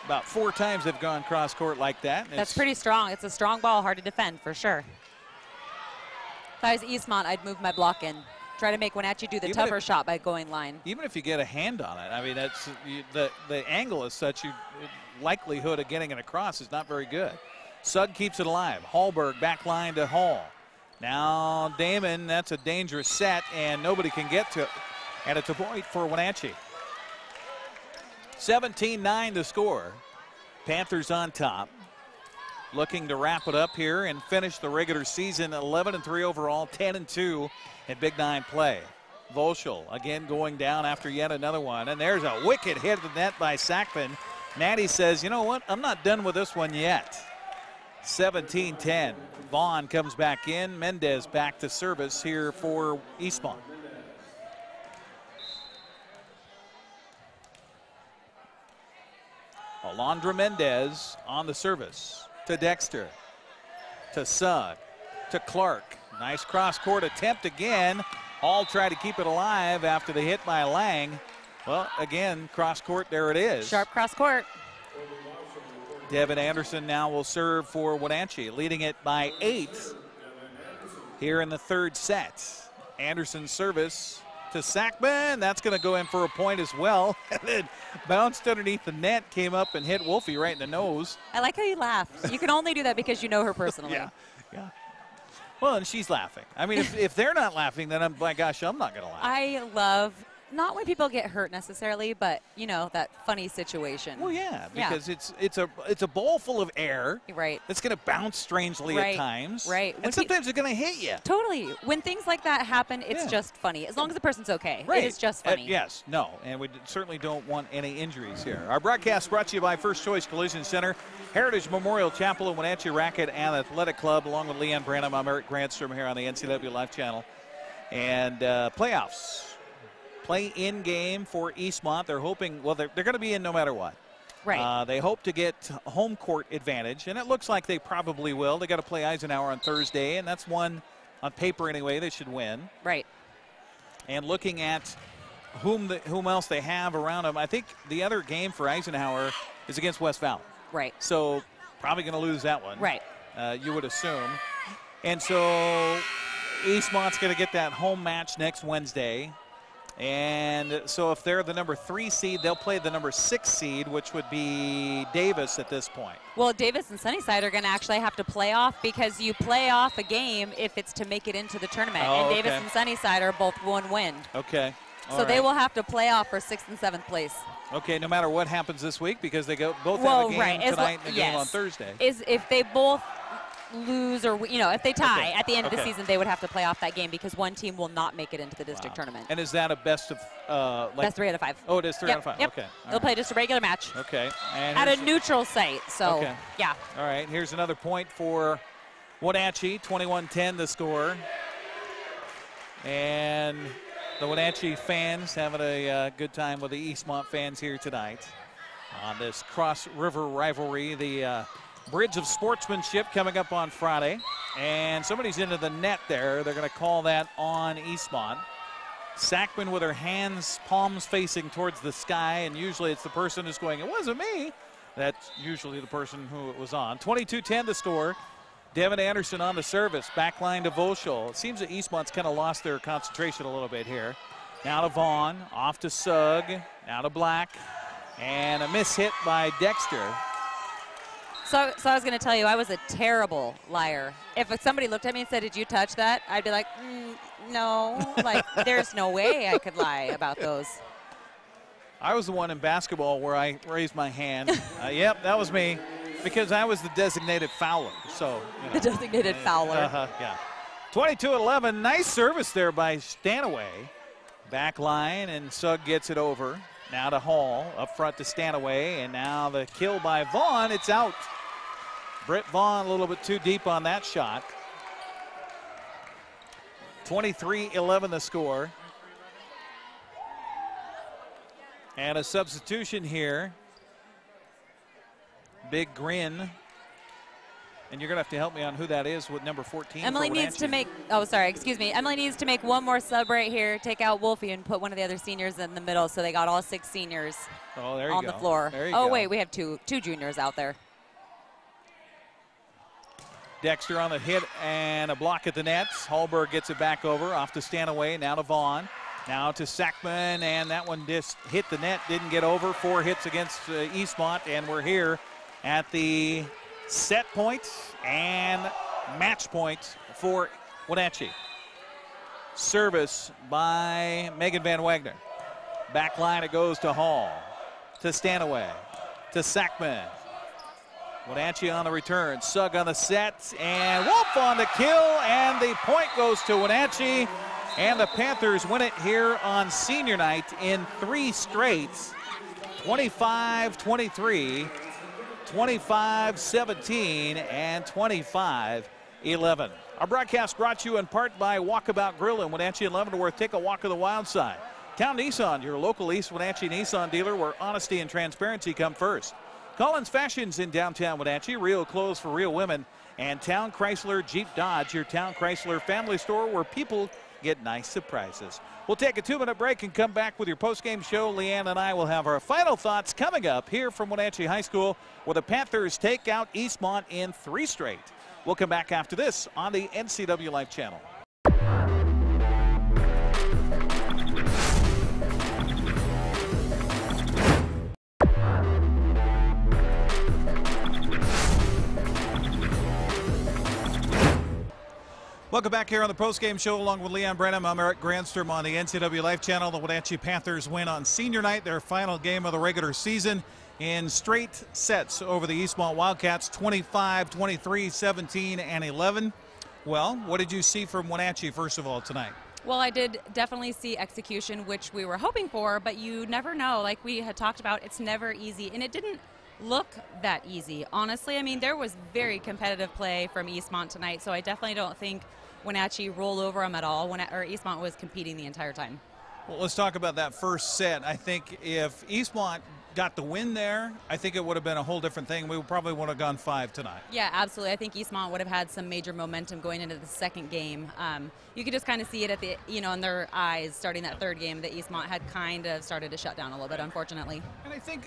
[SPEAKER 2] About 4 times they've gone cross court like that.
[SPEAKER 6] That's pretty strong. It's a strong ball, hard to defend for sure. If I was Eastmont, I'd move my block in. Try to make Wenatchee do the tougher shot by going line.
[SPEAKER 2] Even if you get a hand on it, I mean, that's the angle is such, likelihood of getting it across is not very good. Sugg keeps it alive. Hallberg back line to Hall. Now Damon, that's a dangerous set, and nobody can get to it. And it's a point for Wenatchee. 17-9 the score. Panthers on top. Looking to wrap it up here and finish the regular season 11-3 overall, 10-2 in Big 9 play. Volschel again going down after yet another one. And there's a wicked hit to the net by Sackman. Maddie says, you know what? I'm not done with this one yet. 17-10. Vaughn comes back in. Mendez back to service here for Eastmont. Alondra Mendez on the service to Dexter, to Sugg, to Clark. Nice cross-court attempt again. All try to keep it alive after the hit by Lang. Well, again, cross-court, there it is.
[SPEAKER 6] Sharp cross-court.
[SPEAKER 2] Devin Anderson now will serve for Wenatchee, leading it by 8 here in the third set. Anderson's service to Sackman. That's going to go in for a point as well. And then bounced underneath the net, came up and hit Wolfie right in the nose.
[SPEAKER 6] I like how you laugh. You can only do that because you know her personally.
[SPEAKER 2] Yeah. Well, and she's laughing. I mean, if they're not laughing, then my gosh, I'm not going to laugh.
[SPEAKER 6] I love, not when people get hurt necessarily, but, you know, that funny situation.
[SPEAKER 2] Well, yeah, because it's a bowl full of air.
[SPEAKER 6] Right.
[SPEAKER 2] It's going to bounce strangely at times.
[SPEAKER 6] Right.
[SPEAKER 2] And sometimes it's going to hit you.
[SPEAKER 6] Totally. When things like that happen, it's just funny. As long as the person's okay.
[SPEAKER 2] Right.
[SPEAKER 6] It is just funny.
[SPEAKER 2] Yes. No. And we certainly don't want any injuries here. Our broadcast brought to you by First Choice Collision Center, Heritage Memorial Chapel, and Wenatchee Racket and Athletic Club, along with Leanne Branham. I'm Eric Grandstrom here on the NCW Live Channel. And playoffs. Play-in game for Eastmont. They're hoping, well, they're going to be in no matter what.
[SPEAKER 6] Right.
[SPEAKER 2] They hope to get home court advantage, and it looks like they probably will. They got to play Eisenhower on Thursday, and that's one on paper anyway they should win.
[SPEAKER 6] Right.
[SPEAKER 2] And looking at whom else they have around them. I think the other game for Eisenhower is against West Valley.
[SPEAKER 6] Right.
[SPEAKER 2] So probably going to lose that one.
[SPEAKER 6] Right.
[SPEAKER 2] You would assume. And so Eastmont's going to get that home match next Wednesday. And so if they're the number 3 seed, they'll play the number 6 seed, which would be Davis at this point.
[SPEAKER 6] Well, Davis and Sunnyside are going to actually have to play off, because you play off a game if it's to make it into the tournament.
[SPEAKER 2] Oh,
[SPEAKER 6] and Davis
[SPEAKER 2] okay.
[SPEAKER 6] and Sunnyside are both one win.
[SPEAKER 2] Okay.
[SPEAKER 6] So they will have to play off for 6th and 7th place.
[SPEAKER 2] Okay, no matter what happens this week, because they both have a game tonight and a game on Thursday.
[SPEAKER 6] Is if they both lose, or if they tie at the end of the
[SPEAKER 2] Okay.
[SPEAKER 6] season, they would have to play off that game, because one team will not make it into the district tournament.
[SPEAKER 2] And is that a best of
[SPEAKER 6] Best 3 out of 5.
[SPEAKER 2] Oh, it is 3 out of 5.
[SPEAKER 6] Yep.
[SPEAKER 2] Okay.
[SPEAKER 6] They'll play just a regular match
[SPEAKER 2] Okay. And
[SPEAKER 6] at a
[SPEAKER 2] here's-
[SPEAKER 6] neutral site. So
[SPEAKER 2] Okay.
[SPEAKER 6] yeah.
[SPEAKER 2] All right, here's another point for Wenatchee, 21-10 the score. And the Wenatchee fans having a good time with the Eastmont fans here tonight on this Cross River rivalry, the Bridge of Sportsmanship coming up on Friday. And somebody's into the net there. They're going to call that on Eastmont. Sackman with her hands, palms facing towards the sky, and usually it's the person who's going, "It wasn't me." That's usually the person who it was on. 22-10 the score. Devin Anderson on the service, back line to Volschel. It seems that Eastmont's kind of lost their concentration a little bit here. Now to Vaughn, off to Sugg, now to Black, and a miss hit by Dexter.
[SPEAKER 6] So I was going to tell you, I was a terrible liar. If somebody looked at me and said, "Did you touch that?" I'd be like, no. Like, there's no way I could lie about those.
[SPEAKER 2] I was the one in basketball where I raised my hand. Yep, that was me, because I was the designated fouler. So
[SPEAKER 6] The designated fouler.
[SPEAKER 2] Yeah. 22-11. Nice service there by Stanaway. Back line, and Sugg gets it over. Now to Hall, up front to Stanaway, and now the kill by Vaughn. It's out. Britt Vaughn a little bit too deep on that shot. 23-11 the score. And a substitution here. Big grin. And you're going to have to help me on who that is with number 14.
[SPEAKER 6] Emily needs to make, Emily needs to make one more sub right here, take out Wolfie, and put one of the other seniors in the middle, so they got all 6 seniors on the floor.
[SPEAKER 2] There you go.
[SPEAKER 6] Wait, we have two juniors out there.
[SPEAKER 2] Dexter on the hit and a block at the net. Hallberg gets it back over, off to Stanaway, now to Vaughn. Now to Sackman, and that one just hit the net, didn't get over. 4 hits against Eastmont, and we're here at the set point and match point for Wenatchee. Service by Megan Van Wagner. Back line, it goes to Hall, to Stanaway, to Sackman. Wenatchee on the return. Sugg on the set, and Wolf on the kill, and the point goes to Wenatchee. And the Panthers win it here on senior night in 3 straights. 25-23, 25-17, and 25-11. Our broadcast brought to you in part by Walkabout Grill in Wenatchee and Leavenworth. Take a walk of the wild side. Town Nissan, your local East Wenatchee Nissan dealer, where honesty and transparency come first. Collins Fashions in downtown Wenatchee, real clothes for real women. And Town Chrysler Jeep Dodge, your Town Chrysler family store where people get nice surprises. We'll take a 2-minute break and come back with your post-game show. Leanne and I will have our final thoughts coming up here from Wenatchee High School, where the Panthers take out Eastmont in 3 straight. We'll come back after this on the NCW Life Channel. Welcome back here on the postgame show along with Leon Brenham. I'm Eric Grandstrom on the NCW Life Channel. The Wenatchee Panthers win on senior night, their final game of the regular season, in straight sets over the Eastmont Wildcats, 25, 23, 17, and 11. Well, what did you see from Wenatchee, first of all, tonight?
[SPEAKER 3] Well, I did definitely see execution, which we were hoping for, but you never know. Like we had talked about, it's never easy, and it didn't look that easy, honestly. I mean, there was very competitive play from Eastmont tonight, so I definitely don't think Wenatchee rolled over them at all, or Eastmont was competing the entire time.
[SPEAKER 2] Well, let's talk about that first set. I think if Eastmont got the win there, I think it would have been a whole different thing. We probably would have gone 5 tonight.
[SPEAKER 6] Yeah, absolutely. I think Eastmont would have had some major momentum going into the second game. You could just kind of see it at the, in their eyes starting that third game that Eastmont had kind of started to shut down a little bit, unfortunately.
[SPEAKER 2] And I think,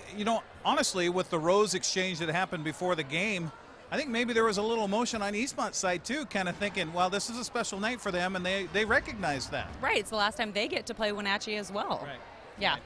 [SPEAKER 2] honestly, with the rose exchange that happened before the game, I think maybe there was a little emotion on Eastmont's side, too, kind of thinking, well, this is a special night for them, and they recognize that.
[SPEAKER 6] Right. It's the last time they get to play Wenatchee as well.
[SPEAKER 2] Right.
[SPEAKER 6] Yeah.
[SPEAKER 2] Right.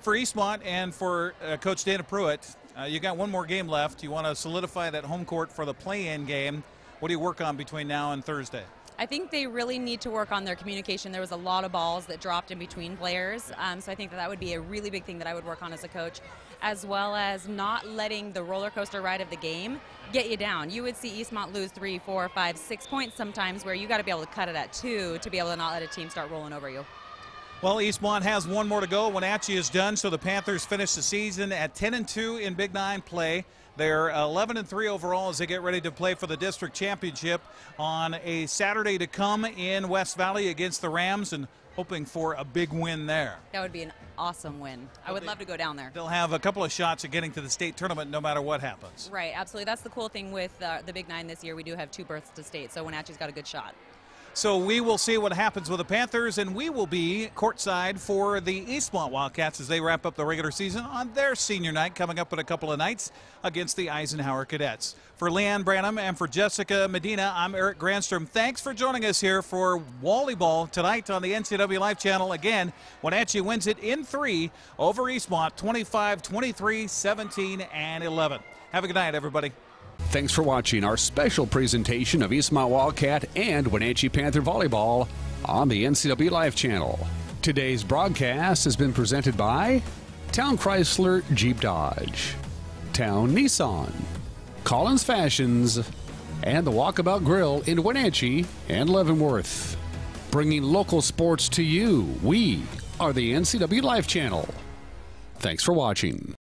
[SPEAKER 2] For Eastmont and for Coach Dana Pruitt, you got one more game left. You want to solidify that home court for the play-in game. What do you work on between now and Thursday?
[SPEAKER 6] I think they really need to work on their communication. There was a lot of balls that dropped in between players, so I think that would be a really big thing that I would work on as a coach, as well as not letting the roller coaster ride of the game get you down. You would see Eastmont lose 3, 4, 5, 6 points sometimes where you got to be able to cut it at 2 to be able to not let a team start rolling over you.
[SPEAKER 2] Well, Eastmont has one more to go. Wenatchee is done, so the Panthers finish the season at 10-2 in Big 9 play. They're 11-3 overall as they get ready to play for the district championship on a Saturday to come in West Valley against the Rams, and hoping for a big win there.
[SPEAKER 6] That would be an awesome win. I would love to go down there.
[SPEAKER 2] They'll have a couple of shots at getting to the state tournament no matter what happens.
[SPEAKER 6] Right, absolutely. That's the cool thing with the Big 9 this year. We do have 2 berths to state, so Wenatchee's got a good shot.
[SPEAKER 2] So we will see what happens with the Panthers, and we will be courtside for the Eastmont Wildcats as they wrap up the regular season on their senior night coming up in a couple of nights against the Eisenhower Cadets. For Leanne Branham and for Jessica Medina, I'm Eric Granstrom. Thanks for joining us here for volleyball tonight on the NCW Live Channel. Again, Wenatchee wins it in 3 over Eastmont, 25-23, 17, and 11. Have a good night, everybody.
[SPEAKER 1] Thanks for watching our special presentation of Eastmont Wildcat and Wenatchee Panther Volleyball on the NCW Live Channel. Today's broadcast has been presented by Town Chrysler Jeep Dodge, Town Nissan, Collins Fashions, and the Walkabout Grill in Wenatchee and Leavenworth. Bringing local sports to you, we are the NCW Live Channel. Thanks for watching.